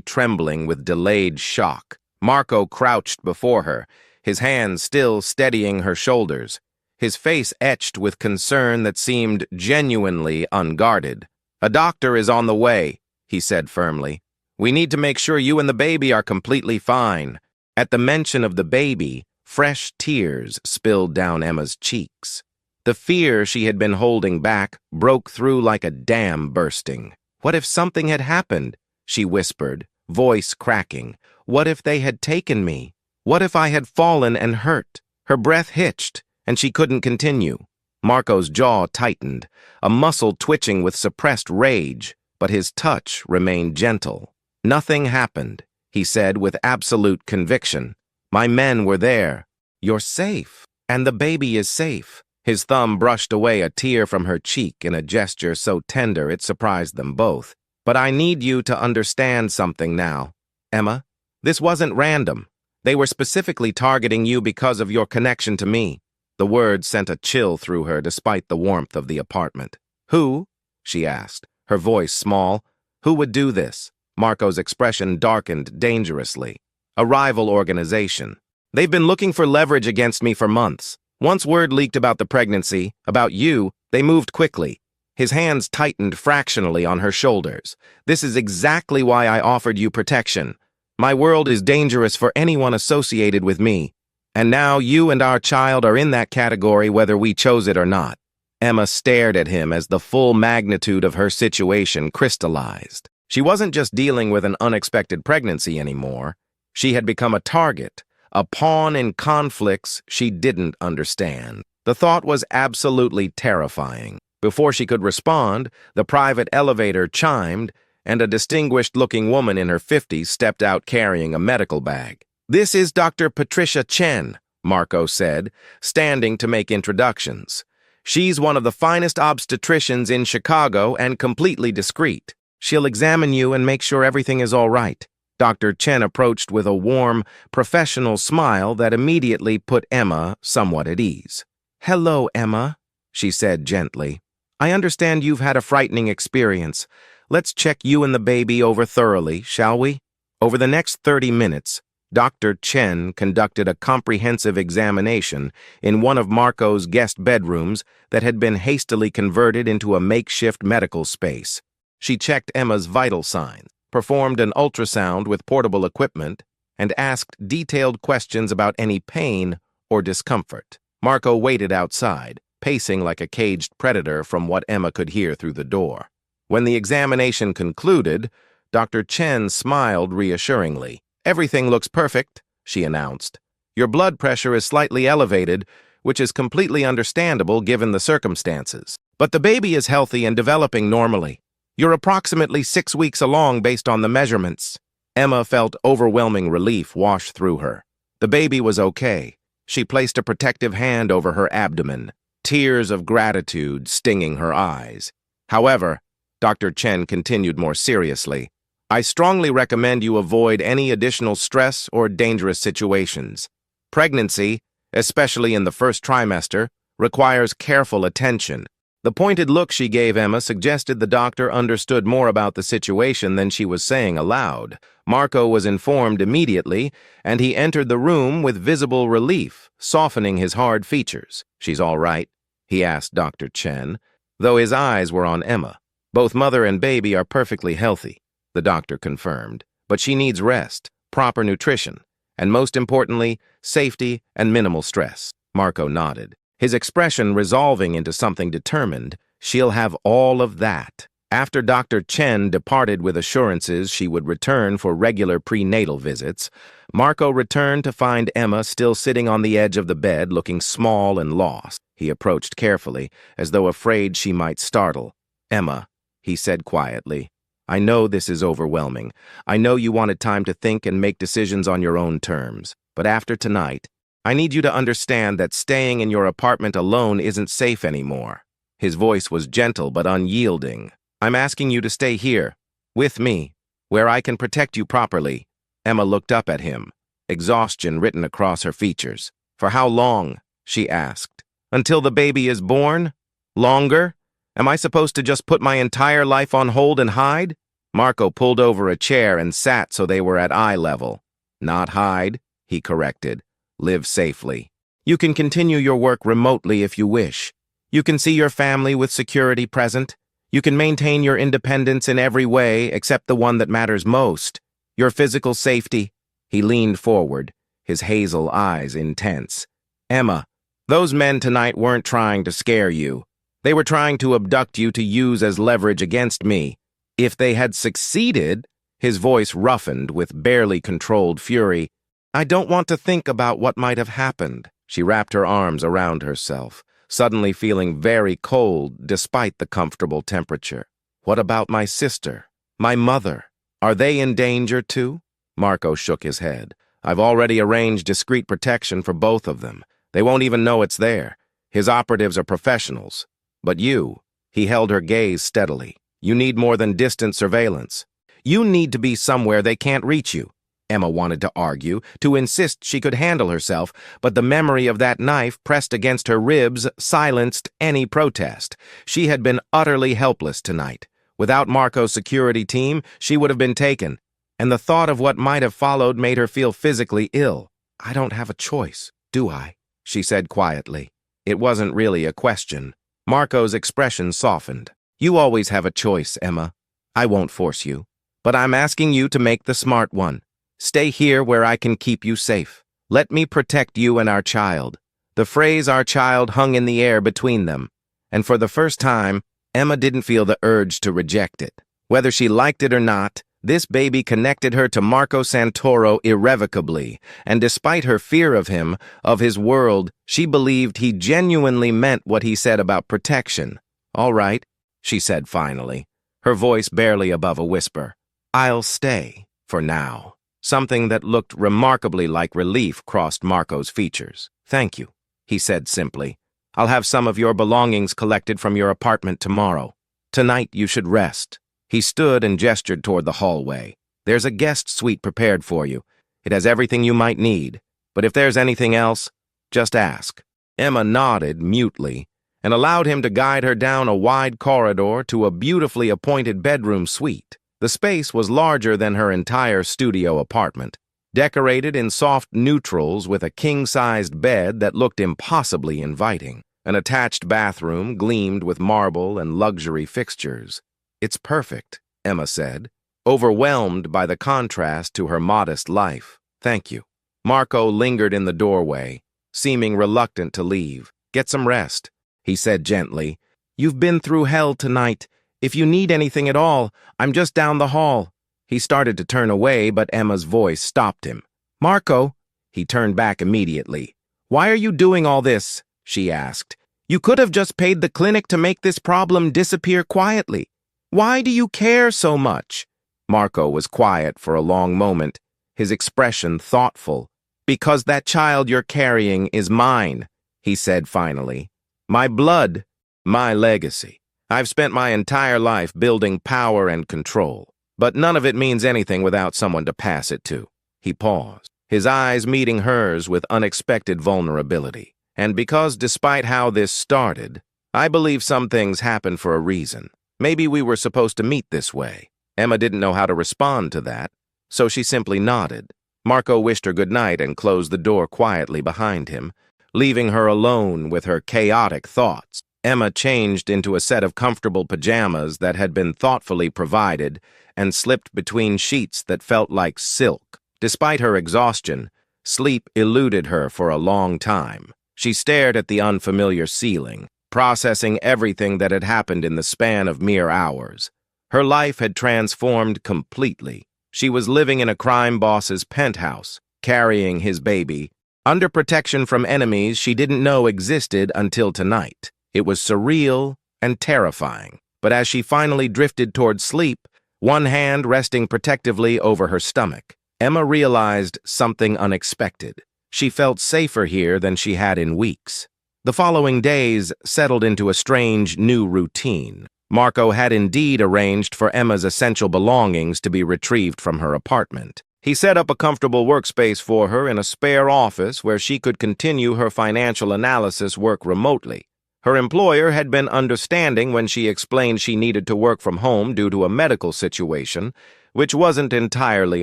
trembling with delayed shock. Marco crouched before her, his hands still steadying her shoulders, his face etched with concern that seemed genuinely unguarded. "A doctor is on the way," he said firmly. "We need to make sure you and the baby are completely fine." At the mention of the baby, fresh tears spilled down Emma's cheeks. The fear she had been holding back broke through like a dam bursting. "What if something had happened?" she whispered, voice cracking. "What if they had taken me? What if I had fallen and hurt?" Her breath hitched, and she couldn't continue. Marco's jaw tightened, a muscle twitching with suppressed rage, but his touch remained gentle. "Nothing happened," he said with absolute conviction. "My men were there. You're safe, and the baby is safe." His thumb brushed away a tear from her cheek in a gesture so tender it surprised them both. "But I need you to understand something now, Emma. This wasn't random. They were specifically targeting you because of your connection to me." The words sent a chill through her despite the warmth of the apartment. "Who?" she asked, her voice small. "Who would do this?" Marco's expression darkened dangerously. "A rival organization. They've been looking for leverage against me for months. Once word leaked about the pregnancy, about you, they moved quickly." His hands tightened fractionally on her shoulders. "This is exactly why I offered you protection. My world is dangerous for anyone associated with me. And now you and our child are in that category whether we chose it or not." Emma stared at him as the full magnitude of her situation crystallized. She wasn't just dealing with an unexpected pregnancy anymore. She had become a target, a pawn in conflicts she didn't understand. The thought was absolutely terrifying. Before she could respond, the private elevator chimed, and a distinguished-looking woman in her 50s stepped out carrying a medical bag. "This is Dr. Patricia Chen," Marco said, standing to make introductions. "She's one of the finest obstetricians in Chicago and completely discreet. She'll examine you and make sure everything is all right." Dr. Chen approached with a warm, professional smile that immediately put Emma somewhat at ease. "Hello, Emma," she said gently. "I understand you've had a frightening experience. Let's check you and the baby over thoroughly, shall we?" Over the next 30 minutes, Dr. Chen conducted a comprehensive examination in one of Marco's guest bedrooms that had been hastily converted into a makeshift medical space. She checked Emma's vital signs, performed an ultrasound with portable equipment, and asked detailed questions about any pain or discomfort. Marco waited outside, pacing like a caged predator from what Emma could hear through the door. When the examination concluded, Dr. Chen smiled reassuringly. "Everything looks perfect," she announced. "Your blood pressure is slightly elevated, which is completely understandable given the circumstances. But the baby is healthy and developing normally. You're approximately 6 weeks along based on the measurements." Emma felt overwhelming relief wash through her. The baby was okay. She placed a protective hand over her abdomen, tears of gratitude stinging her eyes. "However," Dr. Chen continued more seriously, "I strongly recommend you avoid any additional stress or dangerous situations. Pregnancy, especially in the first trimester, requires careful attention." The pointed look she gave Emma suggested the doctor understood more about the situation than she was saying aloud. Marco was informed immediately, and he entered the room with visible relief, softening his hard features. "She's all right?" he asked Dr. Chen, though his eyes were on Emma. "Both mother and baby are perfectly healthy," the doctor confirmed, "but she needs rest, proper nutrition, and most importantly, safety and minimal stress." Marco nodded, his expression resolving into something determined. "She'll have all of that." After Dr. Chen departed with assurances she would return for regular prenatal visits, Marco returned to find Emma still sitting on the edge of the bed looking small and lost. He approached carefully, as though afraid she might startle. "Emma," he said quietly, "I know this is overwhelming. I know you wanted time to think and make decisions on your own terms. But after tonight, I need you to understand that staying in your apartment alone isn't safe anymore." His voice was gentle but unyielding. "I'm asking you to stay here, with me, where I can protect you properly." Emma looked up at him, exhaustion written across her features. "For how long?" she asked. "Until the baby is born? Longer? Am I supposed to just put my entire life on hold and hide?" Marco pulled over a chair and sat so they were at eye level. "Not hide," he corrected. "Live safely. You can continue your work remotely if you wish. You can see your family with security present. You can maintain your independence in every way except the one that matters most, your physical safety." He leaned forward, his hazel eyes intense. "Emma, those men tonight weren't trying to scare you. They were trying to abduct you to use as leverage against me. If they had succeeded," his voice roughened with barely controlled fury, "I don't want to think about what might have happened." She wrapped her arms around herself, suddenly feeling very cold despite the comfortable temperature. "What about my sister? My mother? Are they in danger too?" Marco shook his head. "I've already arranged discreet protection for both of them. They won't even know it's there. His operatives are professionals. But you," he held her gaze steadily, "you need more than distant surveillance. You need to be somewhere they can't reach you." Emma wanted to argue, to insist she could handle herself, but the memory of that knife pressed against her ribs silenced any protest. She had been utterly helpless tonight. Without Marco's security team, she would have been taken, and the thought of what might have followed made her feel physically ill. "I don't have a choice, do I?" she said quietly. It wasn't really a question. Marco's expression softened. "You always have a choice, Emma. I won't force you. But I'm asking you to make the smart one. Stay here where I can keep you safe. Let me protect you and our child." The phrase "our child" hung in the air between them, and for the first time, Emma didn't feel the urge to reject it. Whether she liked it or not, this baby connected her to Marco Santoro irrevocably, and despite her fear of him, of his world, she believed he genuinely meant what he said about protection. "All right," she said finally, her voice barely above a whisper. "I'll stay, for now." Something that looked remarkably like relief crossed Marco's features. "Thank you," he said simply. "I'll have some of your belongings collected from your apartment tomorrow. Tonight you should rest." He stood and gestured toward the hallway. "There's a guest suite prepared for you. It has everything you might need. But if there's anything else, just ask." Emma nodded mutely and allowed him to guide her down a wide corridor to a beautifully appointed bedroom suite. The space was larger than her entire studio apartment, decorated in soft neutrals with a king-sized bed that looked impossibly inviting. An attached bathroom gleamed with marble and luxury fixtures. "It's perfect," Emma said, overwhelmed by the contrast to her modest life. "Thank you." Marco lingered in the doorway, seeming reluctant to leave. "Get some rest," he said gently. "You've been through hell tonight. If you need anything at all, I'm just down the hall." He started to turn away, but Emma's voice stopped him. "Marco," he turned back immediately. "Why are you doing all this?" she asked. "You could have just paid the clinic to make this problem disappear quietly. Why do you care so much?" Marco was quiet for a long moment, his expression thoughtful. "Because that child you're carrying is mine," he said finally. "My blood, my legacy. I've spent my entire life building power and control, but none of it means anything without someone to pass it to." He paused, his eyes meeting hers with unexpected vulnerability. "And because despite how this started, I believe some things happen for a reason. Maybe we were supposed to meet this way." Emma didn't know how to respond to that, so she simply nodded. Marco wished her good night and closed the door quietly behind him, leaving her alone with her chaotic thoughts. Emma changed into a set of comfortable pajamas that had been thoughtfully provided and slipped between sheets that felt like silk. Despite her exhaustion, sleep eluded her for a long time. She stared at the unfamiliar ceiling, processing everything that had happened in the span of mere hours. Her life had transformed completely. She was living in a crime boss's penthouse, carrying his baby, under protection from enemies she didn't know existed until tonight. It was surreal and terrifying, but as she finally drifted toward sleep, one hand resting protectively over her stomach, Emma realized something unexpected. She felt safer here than she had in weeks. The following days settled into a strange new routine. Marco had indeed arranged for Emma's essential belongings to be retrieved from her apartment. He set up a comfortable workspace for her in a spare office where she could continue her financial analysis work remotely. Her employer had been understanding when she explained she needed to work from home due to a medical situation, which wasn't entirely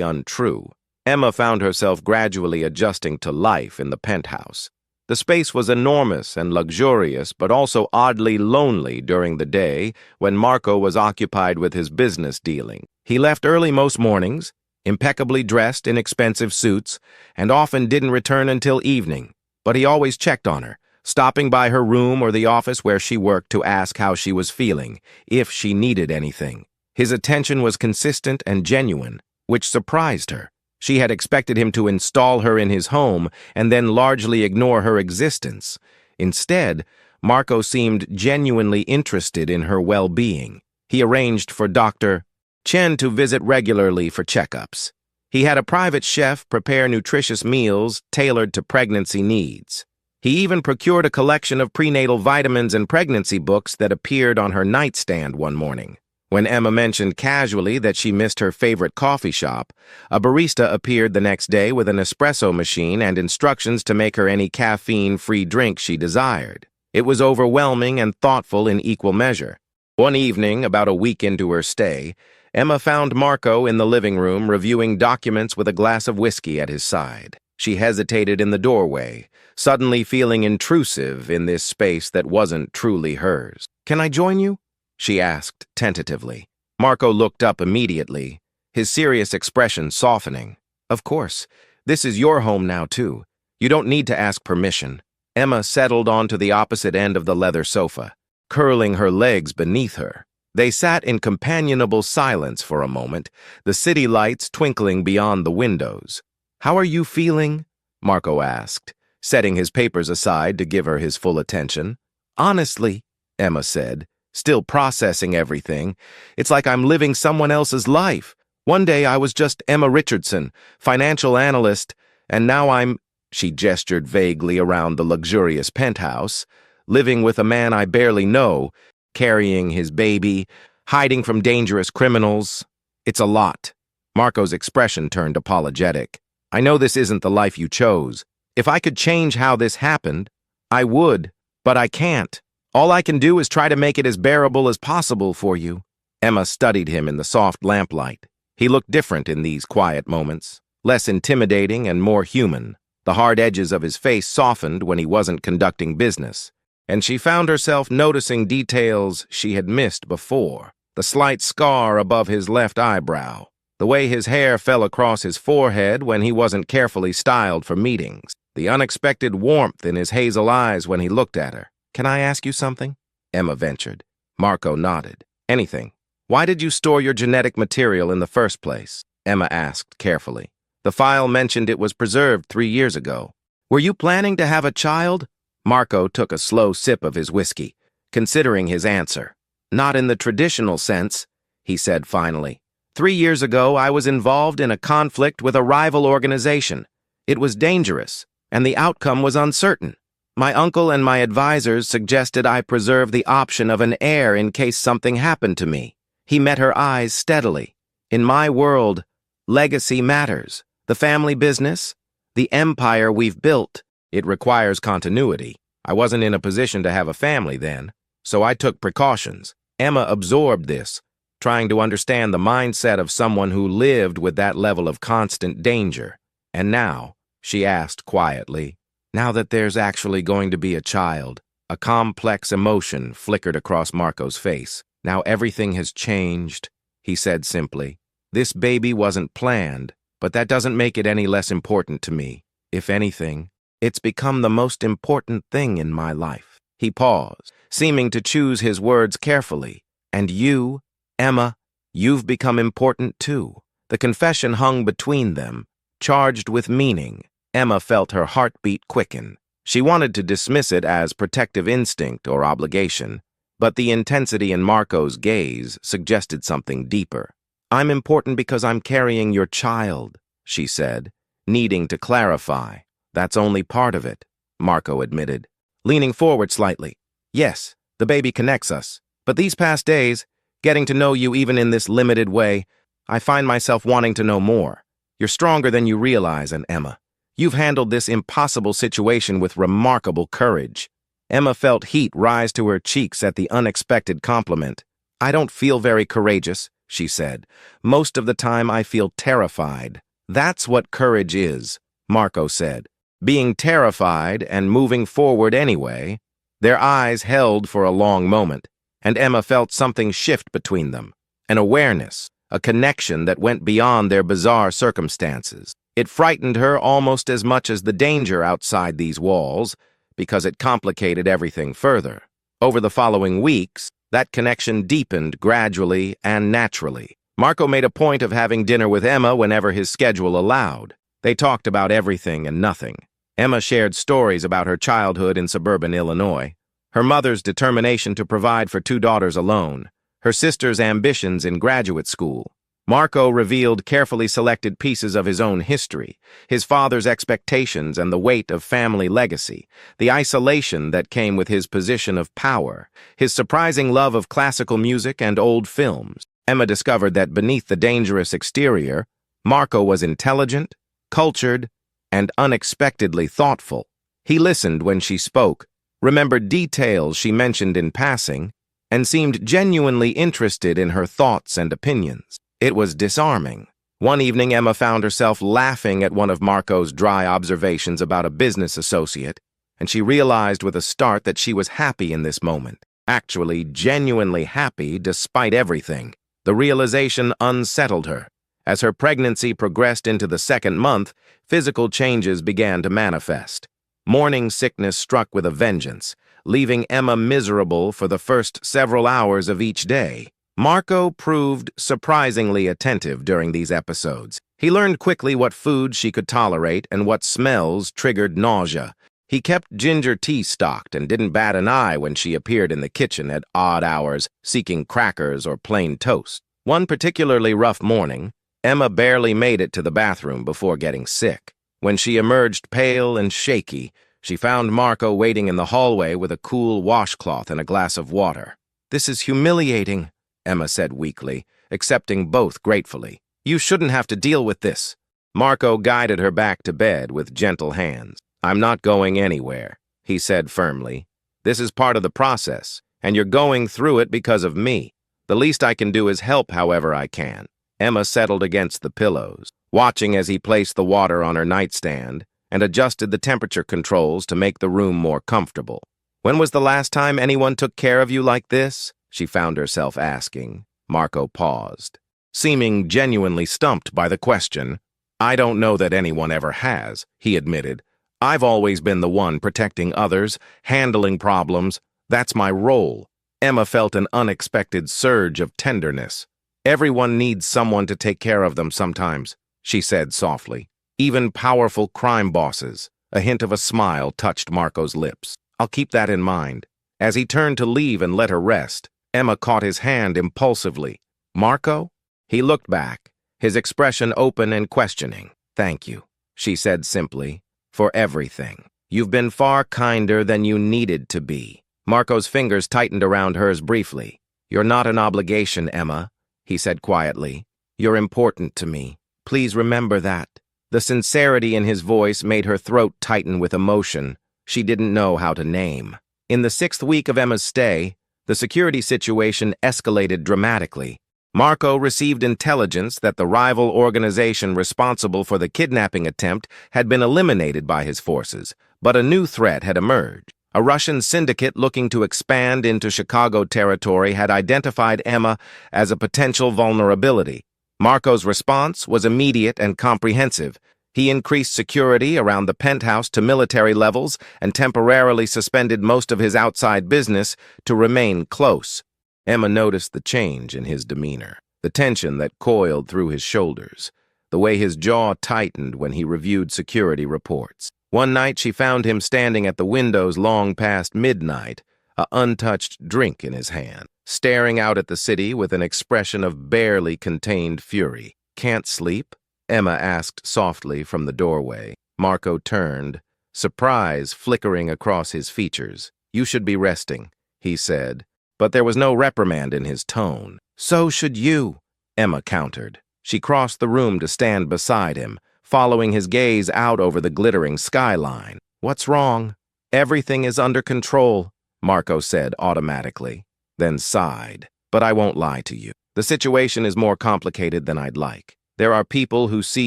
untrue. Emma found herself gradually adjusting to life in the penthouse. The space was enormous and luxurious, but also oddly lonely during the day when Marco was occupied with his business dealing. He left early most mornings, impeccably dressed in expensive suits, and often didn't return until evening. But he always checked on her, stopping by her room or the office where she worked to ask how she was feeling, if she needed anything. His attention was consistent and genuine, which surprised her. She had expected him to install her in his home and then largely ignore her existence. Instead, Marco seemed genuinely interested in her well-being. He arranged for Dr. Chen to visit regularly for checkups. He had a private chef prepare nutritious meals tailored to pregnancy needs. He even procured a collection of prenatal vitamins and pregnancy books that appeared on her nightstand one morning. When Emma mentioned casually that she missed her favorite coffee shop, a barista appeared the next day with an espresso machine and instructions to make her any caffeine-free drink she desired. It was overwhelming and thoughtful in equal measure. One evening, about a week into her stay, Emma found Marco in the living room reviewing documents with a glass of whiskey at his side. She hesitated in the doorway, suddenly feeling intrusive in this space that wasn't truly hers. "Can I join you?" she asked tentatively. Marco looked up immediately, his serious expression softening. "Of course. This is your home now, too. You don't need to ask permission." Emma settled onto the opposite end of the leather sofa, curling her legs beneath her. They sat in companionable silence for a moment, the city lights twinkling beyond the windows. "How are you feeling?" Marco asked, setting his papers aside to give her his full attention. "Honestly," Emma said, still processing everything, "it's like I'm living someone else's life. One day I was just Emma Richardson, financial analyst, and now she gestured vaguely around the luxurious penthouse, living with a man I barely know, carrying his baby, hiding from dangerous criminals. It's a lot." Marco's expression turned apologetic. "I know this isn't the life you chose. If I could change how this happened, I would, but I can't. All I can do is try to make it as bearable as possible for you." Emma studied him in the soft lamplight. He looked different in these quiet moments, less intimidating and more human. The hard edges of his face softened when he wasn't conducting business, and she found herself noticing details she had missed before. The slight scar above his left eyebrow, the way his hair fell across his forehead when he wasn't carefully styled for meetings, the unexpected warmth in his hazel eyes when he looked at her. "Can I ask you something?" Emma ventured. Marco nodded. "Anything. Why did you store your genetic material in the first place?" Emma asked carefully. "The file mentioned it was preserved 3 years ago. Were you planning to have a child?" Marco took a slow sip of his whiskey, considering his answer. "Not in the traditional sense," he said finally. 3 years ago, I was involved in a conflict with a rival organization. It was dangerous, and the outcome was uncertain. My uncle and my advisors suggested I preserve the option of an heir in case something happened to me." He met her eyes steadily. "In my world, legacy matters. The family business, the empire we've built, it requires continuity. I wasn't in a position to have a family then, so I took precautions." Emma absorbed this, trying to understand the mindset of someone who lived with that level of constant danger. "And now," she asked quietly, "now that there's actually going to be a child," a complex emotion flickered across Marco's face. "Now everything has changed," he said simply. "This baby wasn't planned, but that doesn't make it any less important to me. If anything, it's become the most important thing in my life." He paused, seeming to choose his words carefully. "And you, Emma, you've become important too." The confession hung between them, charged with meaning. Emma felt her heartbeat quicken. She wanted to dismiss it as protective instinct or obligation, but the intensity in Marco's gaze suggested something deeper. "I'm important because I'm carrying your child," she said, needing to clarify. "That's only part of it," Marco admitted. leaning forward slightly. Yes, the baby connects us. But these past days, getting to know you even in this limited way, I find myself wanting to know more. You're stronger than you realize, and Emma, you've handled this impossible situation with remarkable courage. Emma felt heat rise to her cheeks at the unexpected compliment. I don't feel very courageous, she said. Most of the time I feel terrified. That's what courage is, Marco said. Being terrified and moving forward anyway. Their eyes held for a long moment, and Emma felt something shift between them. An awareness, a connection that went beyond their bizarre circumstances. It frightened her almost as much as the danger outside these walls, because it complicated everything further. Over the following weeks, that connection deepened gradually and naturally. Marco made a point of having dinner with Emma whenever his schedule allowed. They talked about everything and nothing. Emma shared stories about her childhood in suburban Illinois, her mother's determination to provide for 2 daughters alone, her sister's ambitions in graduate school. Marco revealed carefully selected pieces of his own history, his father's expectations and the weight of family legacy, the isolation that came with his position of power, his surprising love of classical music and old films. Emma discovered that beneath the dangerous exterior, Marco was intelligent, cultured, and unexpectedly thoughtful. He listened when she spoke, remembered details she mentioned in passing, and seemed genuinely interested in her thoughts and opinions. It was disarming. One evening, Emma found herself laughing at one of Marco's dry observations about a business associate, and she realized with a start that she was happy in this moment. Actually, genuinely happy despite everything. The realization unsettled her. As her pregnancy progressed into the 2nd month, physical changes began to manifest. Morning sickness struck with a vengeance, leaving Emma miserable for the first several hours of each day. Marco proved surprisingly attentive during these episodes. He learned quickly what foods she could tolerate and what smells triggered nausea. He kept ginger tea stocked and didn't bat an eye when she appeared in the kitchen at odd hours, seeking crackers or plain toast. One particularly rough morning, Emma barely made it to the bathroom before getting sick. When she emerged pale and shaky, she found Marco waiting in the hallway with a cool washcloth and a glass of water. "This is humiliating," Emma said weakly, accepting both gratefully. "You shouldn't have to deal with this." Marco guided her back to bed with gentle hands. "I'm not going anywhere," he said firmly. "This is part of the process, and you're going through it because of me. The least I can do is help however I can." Emma settled against the pillows, watching as he placed the water on her nightstand and adjusted the temperature controls to make the room more comfortable. "When was the last time anyone took care of you like this?" she found herself asking. Marco paused, seeming genuinely stumped by the question. "I don't know that anyone ever has," he admitted. "I've always been the one protecting others, handling problems. That's my role." Emma felt an unexpected surge of tenderness. "Everyone needs someone to take care of them sometimes," she said softly. "Even powerful crime bosses." A hint of a smile touched Marco's lips. "I'll keep that in mind." As he turned to leave and let her rest, Emma caught his hand impulsively. "Marco?" He looked back, his expression open and questioning. "Thank you," she said simply, "for everything. You've been far kinder than you needed to be." Marco's fingers tightened around hers briefly. "You're not an obligation, Emma," he said quietly. "You're important to me. Please remember that." The sincerity in his voice made her throat tighten with emotion she didn't know how to name. In the 6th week of Emma's stay, the security situation escalated dramatically. Marco received intelligence that the rival organization responsible for the kidnapping attempt had been eliminated by his forces, but a new threat had emerged. A Russian syndicate looking to expand into Chicago territory had identified Emma as a potential vulnerability. Marco's response was immediate and comprehensive. He increased security around the penthouse to military levels and temporarily suspended most of his outside business to remain close. Emma noticed the change in his demeanor, the tension that coiled through his shoulders, the way his jaw tightened when he reviewed security reports. One night she found him standing at the windows long past midnight, an untouched drink in his hand, staring out at the city with an expression of barely contained fury. "Can't sleep?" Emma asked softly from the doorway. Marco turned, surprise flickering across his features. "You should be resting," he said, but there was no reprimand in his tone. "So should you," Emma countered. She crossed the room to stand beside him, following his gaze out over the glittering skyline. "What's wrong?" "Everything is under control," Marco said automatically, then sighed. "But I won't lie to you. The situation is more complicated than I'd like. There are people who see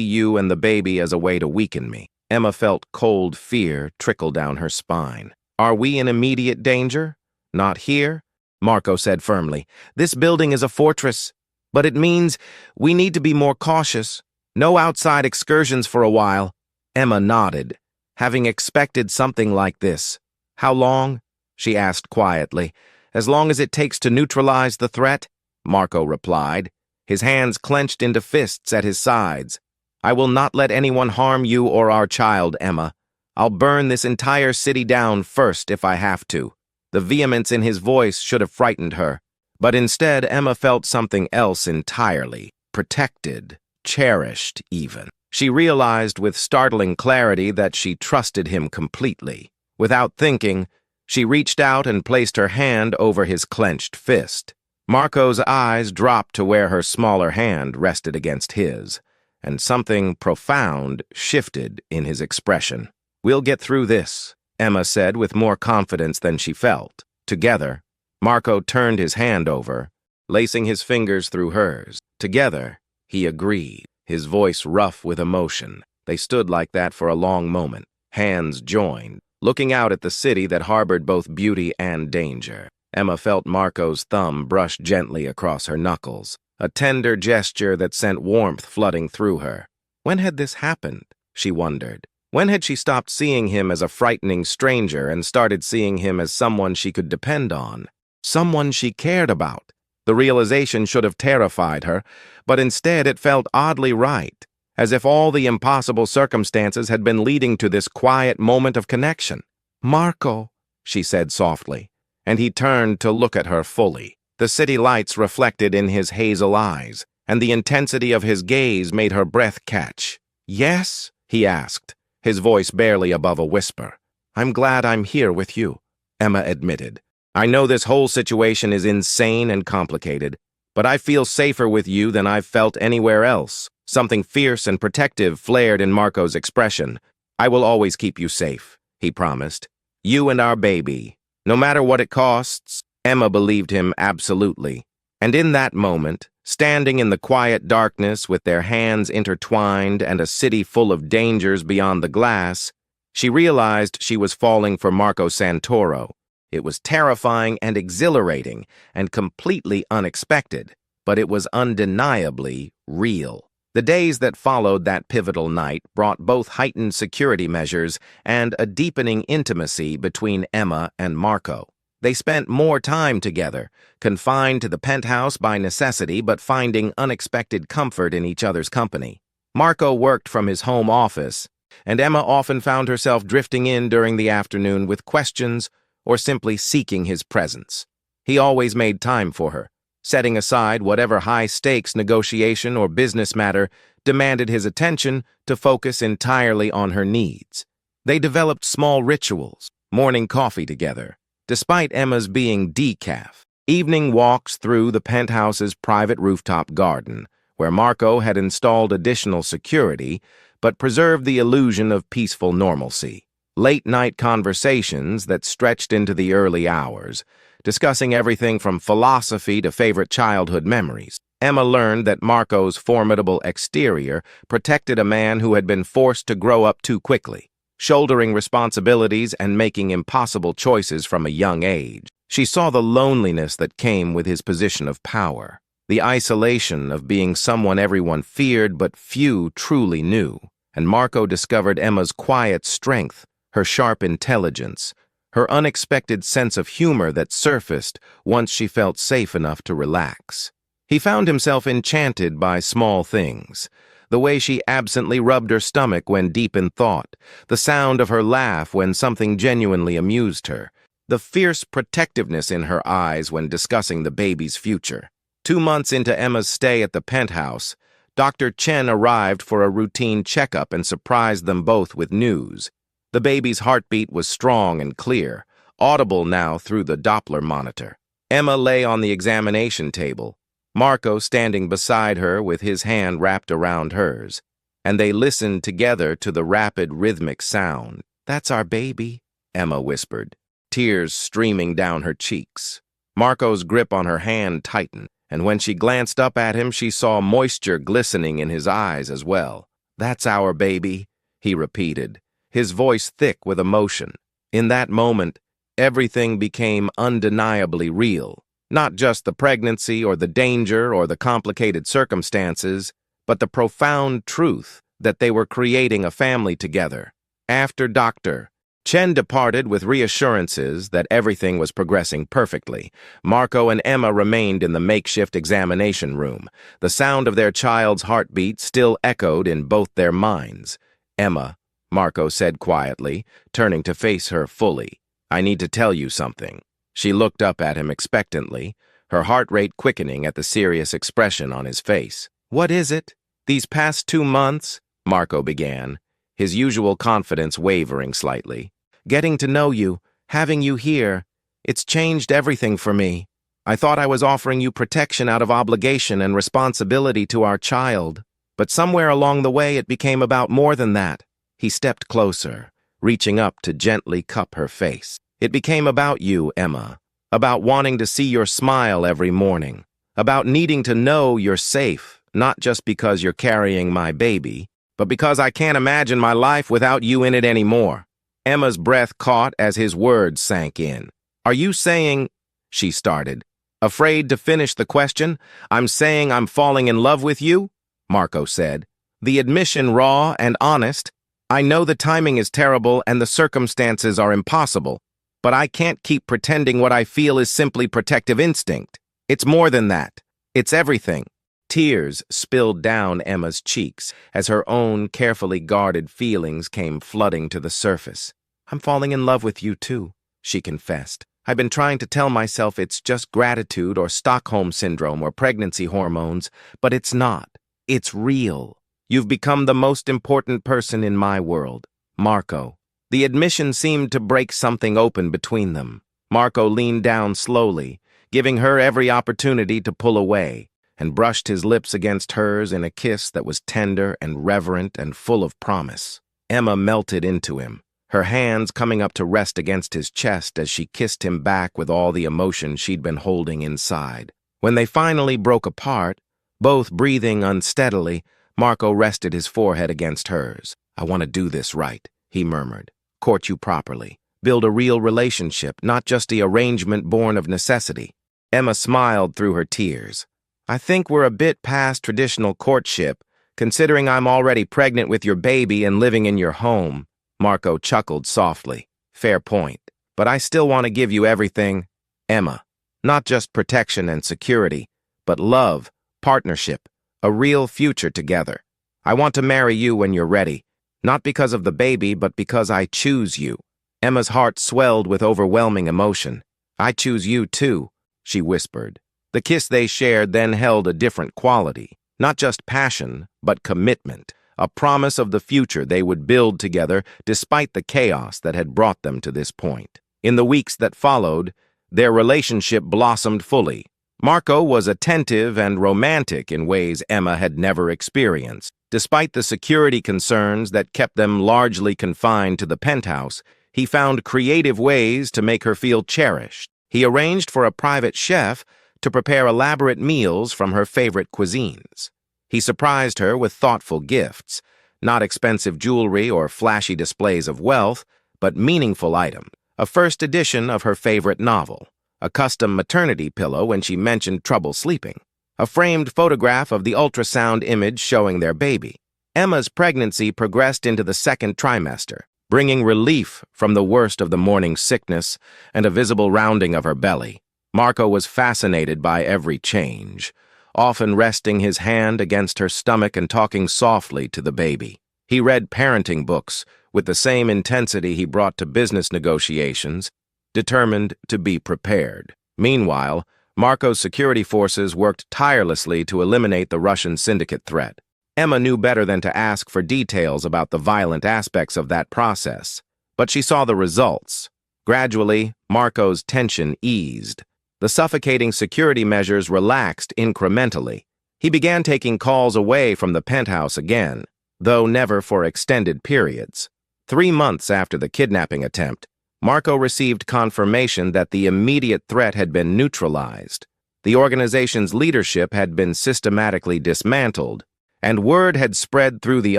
you and the baby as a way to weaken me." Emma felt cold fear trickle down her spine. "Are we in immediate danger?" "Not here," Marco said firmly. "This building is a fortress, but it means we need to be more cautious. No outside excursions for a while." Emma nodded, having expected something like this. "How long?" she asked quietly. "As long as it takes to neutralize the threat," Marco replied, his hands clenched into fists at his sides. "I will not let anyone harm you or our child, Emma. I'll burn this entire city down first if I have to." The vehemence in his voice should have frightened her, but instead Emma felt something else entirely, protected, cherished even. She realized with startling clarity that she trusted him completely. Without thinking, she reached out and placed her hand over his clenched fist. Marco's eyes dropped to where her smaller hand rested against his, and something profound shifted in his expression. "We'll get through this," Emma said with more confidence than she felt. Together, Marco turned his hand over, lacing his fingers through hers. Together, he agreed, his voice rough with emotion. They stood like that for a long moment, hands joined, looking out at the city that harbored both beauty and danger. Emma felt Marco's thumb brush gently across her knuckles, a tender gesture that sent warmth flooding through her. When had this happened, she wondered? When had she stopped seeing him as a frightening stranger and started seeing him as someone she could depend on? Someone she cared about? The realization should have terrified her, but instead it felt oddly right, as if all the impossible circumstances had been leading to this quiet moment of connection. "Marco," she said softly, and he turned to look at her fully. The city lights reflected in his hazel eyes, and the intensity of his gaze made her breath catch. "Yes?" he asked, his voice barely above a whisper. "I'm glad I'm here with you," Emma admitted. "I know this whole situation is insane and complicated, but I feel safer with you than I've felt anywhere else." Something fierce and protective flared in Marco's expression. "I will always keep you safe," he promised. "You and our baby. No matter what it costs." Emma believed him absolutely. And in that moment, standing in the quiet darkness with their hands intertwined and a city full of dangers beyond the glass, she realized she was falling for Marco Santoro. It was terrifying and exhilarating and completely unexpected, but it was undeniably real. The days that followed that pivotal night brought both heightened security measures and a deepening intimacy between Emma and Marco. They spent more time together, confined to the penthouse by necessity but finding unexpected comfort in each other's company. Marco worked from his home office, and Emma often found herself drifting in during the afternoon with questions or simply seeking his presence. He always made time for her, setting aside whatever high-stakes negotiation or business matter demanded his attention to focus entirely on her needs. They developed small rituals, morning coffee together, despite Emma's being decaf, evening walks through the penthouse's private rooftop garden, where Marco had installed additional security but preserved the illusion of peaceful normalcy. Late-night conversations that stretched into the early hours, discussing everything from philosophy to favorite childhood memories. Emma learned that Marco's formidable exterior protected a man who had been forced to grow up too quickly, shouldering responsibilities and making impossible choices from a young age. She saw the loneliness that came with his position of power, the isolation of being someone everyone feared but few truly knew. And Marco discovered Emma's quiet strength, her sharp intelligence, her unexpected sense of humor that surfaced once she felt safe enough to relax. He found himself enchanted by small things, the way she absently rubbed her stomach when deep in thought, the sound of her laugh when something genuinely amused her, the fierce protectiveness in her eyes when discussing the baby's future. 2 months into Emma's stay at the penthouse, Dr. Chen arrived for a routine checkup and surprised them both with news. The baby's heartbeat was strong and clear, audible now through the Doppler monitor. Emma lay on the examination table, Marco standing beside her with his hand wrapped around hers, and they listened together to the rapid rhythmic sound. "That's our baby," Emma whispered, tears streaming down her cheeks. Marco's grip on her hand tightened, and when she glanced up at him, she saw moisture glistening in his eyes as well. "That's our baby," he repeated, his voice thick with emotion. In that moment, everything became undeniably real. Not just the pregnancy or the danger or the complicated circumstances, but the profound truth that they were creating a family together. After Dr. Chen departed with reassurances that everything was progressing perfectly, Marco and Emma remained in the makeshift examination room. The sound of their child's heartbeat still echoed in both their minds. "Emma," Marco said quietly, turning to face her fully, "I need to tell you something." She looked up at him expectantly, her heart rate quickening at the serious expression on his face. "What is it?" "These past 2 months," Marco began, his usual confidence wavering slightly. "Getting to know you, having you here, it's changed everything for me. I thought I was offering you protection out of obligation and responsibility to our child, but somewhere along the way it became about more than that." He stepped closer, reaching up to gently cup her face. "It became about you, Emma, about wanting to see your smile every morning, about needing to know you're safe, not just because you're carrying my baby, but because I can't imagine my life without you in it anymore." Emma's breath caught as his words sank in. "Are you saying—" she started. Afraid to finish the question, "I'm saying I'm falling in love with you?" Marco said. The admission raw and honest. "I know the timing is terrible and the circumstances are impossible, but I can't keep pretending what I feel is simply protective instinct. It's more than that. It's everything." Tears spilled down Emma's cheeks as her own carefully guarded feelings came flooding to the surface. "I'm falling in love with you too," she confessed. "I've been trying to tell myself it's just gratitude or Stockholm syndrome or pregnancy hormones, but it's not. It's real. You've become the most important person in my world, Marco." The admission seemed to break something open between them. Marco leaned down slowly, giving her every opportunity to pull away, and brushed his lips against hers in a kiss that was tender and reverent and full of promise. Emma melted into him, her hands coming up to rest against his chest as she kissed him back with all the emotion she'd been holding inside. When they finally broke apart, both breathing unsteadily, Marco rested his forehead against hers. "I want to do this right," he murmured. "Court you properly. Build a real relationship, not just the arrangement born of necessity." Emma smiled through her tears. "I think we're a bit past traditional courtship, considering I'm already pregnant with your baby and living in your home." Marco chuckled softly. "Fair point. But I still want to give you everything, Emma. Not just protection and security, but love, partnership, a real future together. I want to marry you when you're ready, not because of the baby, but because I choose you." Emma's heart swelled with overwhelming emotion. "I choose you too," she whispered. The kiss they shared then held a different quality, not just passion, but commitment, a promise of the future they would build together despite the chaos that had brought them to this point. In the weeks that followed, their relationship blossomed fully. Marco was attentive and romantic in ways Emma had never experienced. Despite the security concerns that kept them largely confined to the penthouse, he found creative ways to make her feel cherished. He arranged for a private chef to prepare elaborate meals from her favorite cuisines. He surprised her with thoughtful gifts, not expensive jewelry or flashy displays of wealth, but meaningful items. A first edition of her favorite novel, a custom maternity pillow when she mentioned trouble sleeping, a framed photograph of the ultrasound image showing their baby. Emma's pregnancy progressed into the second trimester, bringing relief from the worst of the morning sickness and a visible rounding of her belly. Marco was fascinated by every change, often resting his hand against her stomach and talking softly to the baby. He read parenting books with the same intensity he brought to business negotiations, determined to be prepared. Meanwhile, Marco's security forces worked tirelessly to eliminate the Russian syndicate threat. Emma knew better than to ask for details about the violent aspects of that process, But she saw the results. Gradually, Marco's tension eased. The suffocating security measures relaxed incrementally. He began taking calls away from the penthouse again, though never for extended periods. 3 months after the kidnapping attempt, Marco received confirmation that the immediate threat had been neutralized. The organization's leadership had been systematically dismantled, and word had spread through the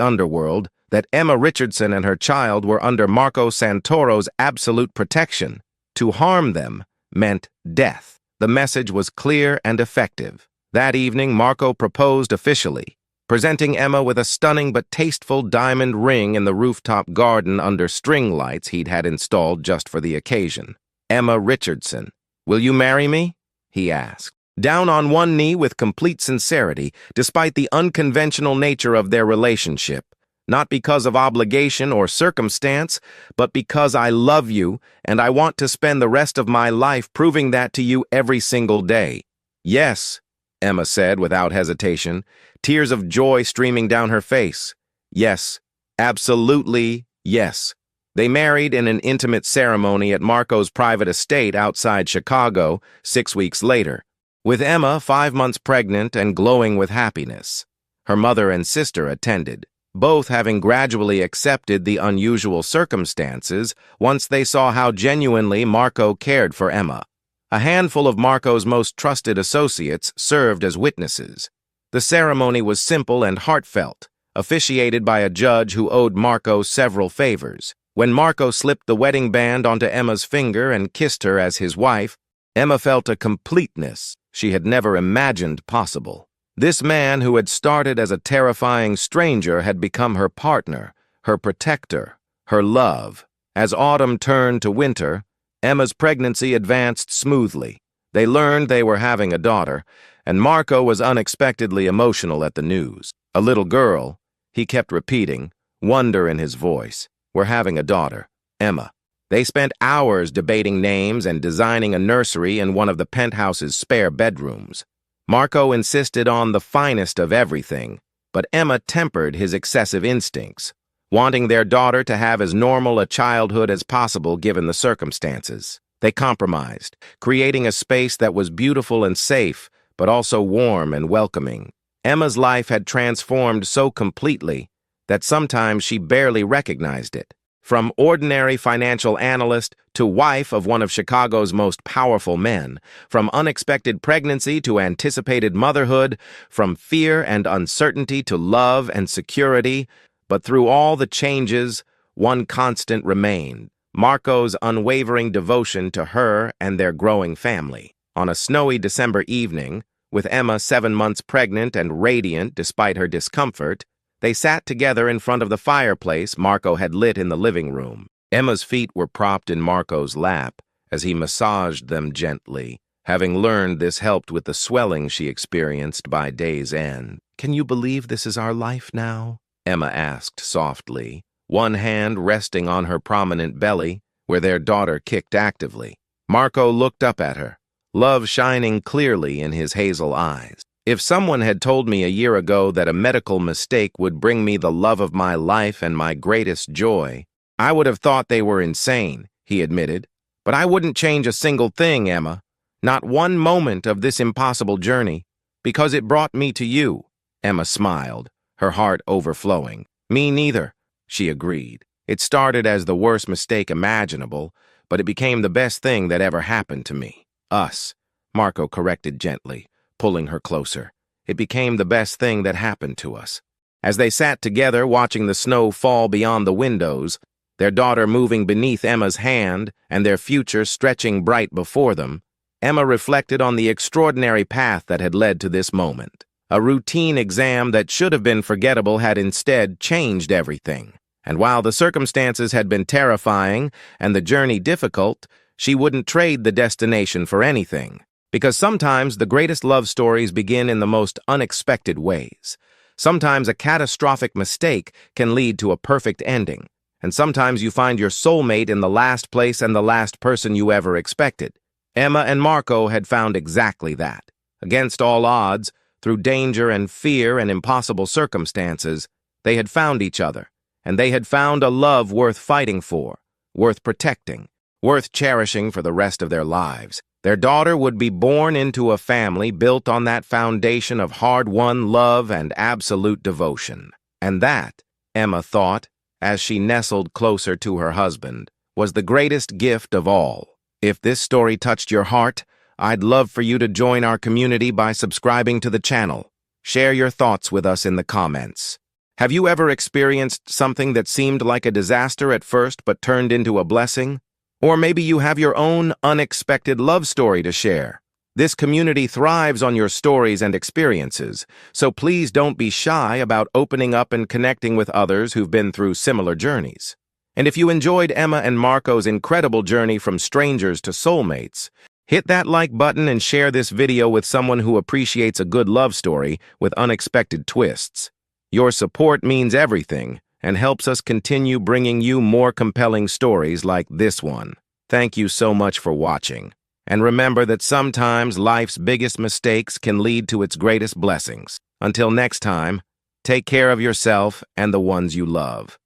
underworld that Emma Richardson and her child were under Marco Santoro's absolute protection. To harm them meant death. The message was clear and effective. That evening, Marco proposed officially, presenting Emma with a stunning but tasteful diamond ring in the rooftop garden under string lights he'd had installed just for the occasion. "Emma Richardson, will you marry me?" he asked. Down on one knee with complete sincerity, despite the unconventional nature of their relationship. Not because of obligation or circumstance, but because I love you and I want to spend the rest of my life proving that to you every single day. "Yes," Emma said without hesitation, tears of joy streaming down her face. "Yes, absolutely yes." They married in an intimate ceremony at Marco's private estate outside Chicago 6 weeks later, with Emma 5 months pregnant and glowing with happiness. Her mother and sister attended, both having gradually accepted the unusual circumstances once they saw how genuinely Marco cared for Emma. A handful of Marco's most trusted associates served as witnesses. The ceremony was simple and heartfelt, officiated by a judge who owed Marco several favors. When Marco slipped the wedding band onto Emma's finger and kissed her as his wife, Emma felt a completeness she had never imagined possible. This man who had started as a terrifying stranger had become her partner, her protector, her love. As autumn turned to winter, Emma's pregnancy advanced smoothly. They learned they were having a daughter, and Marco was unexpectedly emotional at the news. "A little girl," he kept repeating, wonder in his voice. "We're having a daughter, Emma." They spent hours debating names and designing a nursery in one of the penthouse's spare bedrooms. Marco insisted on the finest of everything, but Emma tempered his excessive instincts, wanting their daughter to have as normal a childhood as possible given the circumstances. They compromised, creating a space that was beautiful and safe, but also warm and welcoming. Emma's life had transformed so completely that sometimes she barely recognized it. From ordinary financial analyst to wife of one of Chicago's most powerful men, from unexpected pregnancy to anticipated motherhood, from fear and uncertainty to love and security, but through all the changes, one constant remained: Marco's unwavering devotion to her and their growing family. On a snowy December evening, with Emma 7 months pregnant and radiant despite her discomfort, they sat together in front of the fireplace Marco had lit in the living room. Emma's feet were propped in Marco's lap as he massaged them gently. Having learned this helped with the swelling she experienced by day's end. "Can you believe this is our life now?" Emma asked softly, one hand resting on her prominent belly, where their daughter kicked actively. Marco looked up at her, love shining clearly in his hazel eyes. "If someone had told me a year ago that a medical mistake would bring me the love of my life and my greatest joy, I would have thought they were insane," he admitted. "But I wouldn't change a single thing, Emma. Not one moment of this impossible journey, because it brought me to you." Emma smiled, her heart overflowing. "Me neither," she agreed. "It started as the worst mistake imaginable, but it became the best thing that ever happened to me." "Us," Marco corrected gently, pulling her closer. "It became the best thing that happened to us." As they sat together watching the snow fall beyond the windows, their daughter moving beneath Emma's hand and their future stretching bright before them, Emma reflected on the extraordinary path that had led to this moment. A routine exam that should have been forgettable had instead changed everything. And while the circumstances had been terrifying and the journey difficult, she wouldn't trade the destination for anything. Because sometimes the greatest love stories begin in the most unexpected ways. Sometimes a catastrophic mistake can lead to a perfect ending. And sometimes you find your soulmate in the last place and the last person you ever expected. Emma and Marco had found exactly that. Against all odds, through danger and fear and impossible circumstances, they had found each other, and they had found a love worth fighting for, worth protecting, worth cherishing for the rest of their lives. Their daughter would be born into a family built on that foundation of hard-won love and absolute devotion. And that, Emma thought, as she nestled closer to her husband, was the greatest gift of all. If this story touched your heart, I'd love for you to join our community by subscribing to the channel. Share your thoughts with us in the comments. Have you ever experienced something that seemed like a disaster at first but turned into a blessing? Or maybe you have your own unexpected love story to share. This community thrives on your stories and experiences, so please don't be shy about opening up and connecting with others who've been through similar journeys. And if you enjoyed Emma and Marco's incredible journey from strangers to soulmates, hit that like button and share this video with someone who appreciates a good love story with unexpected twists. Your support means everything and helps us continue bringing you more compelling stories like this one. Thank you so much for watching. And remember that sometimes life's biggest mistakes can lead to its greatest blessings. Until next time, take care of yourself and the ones you love.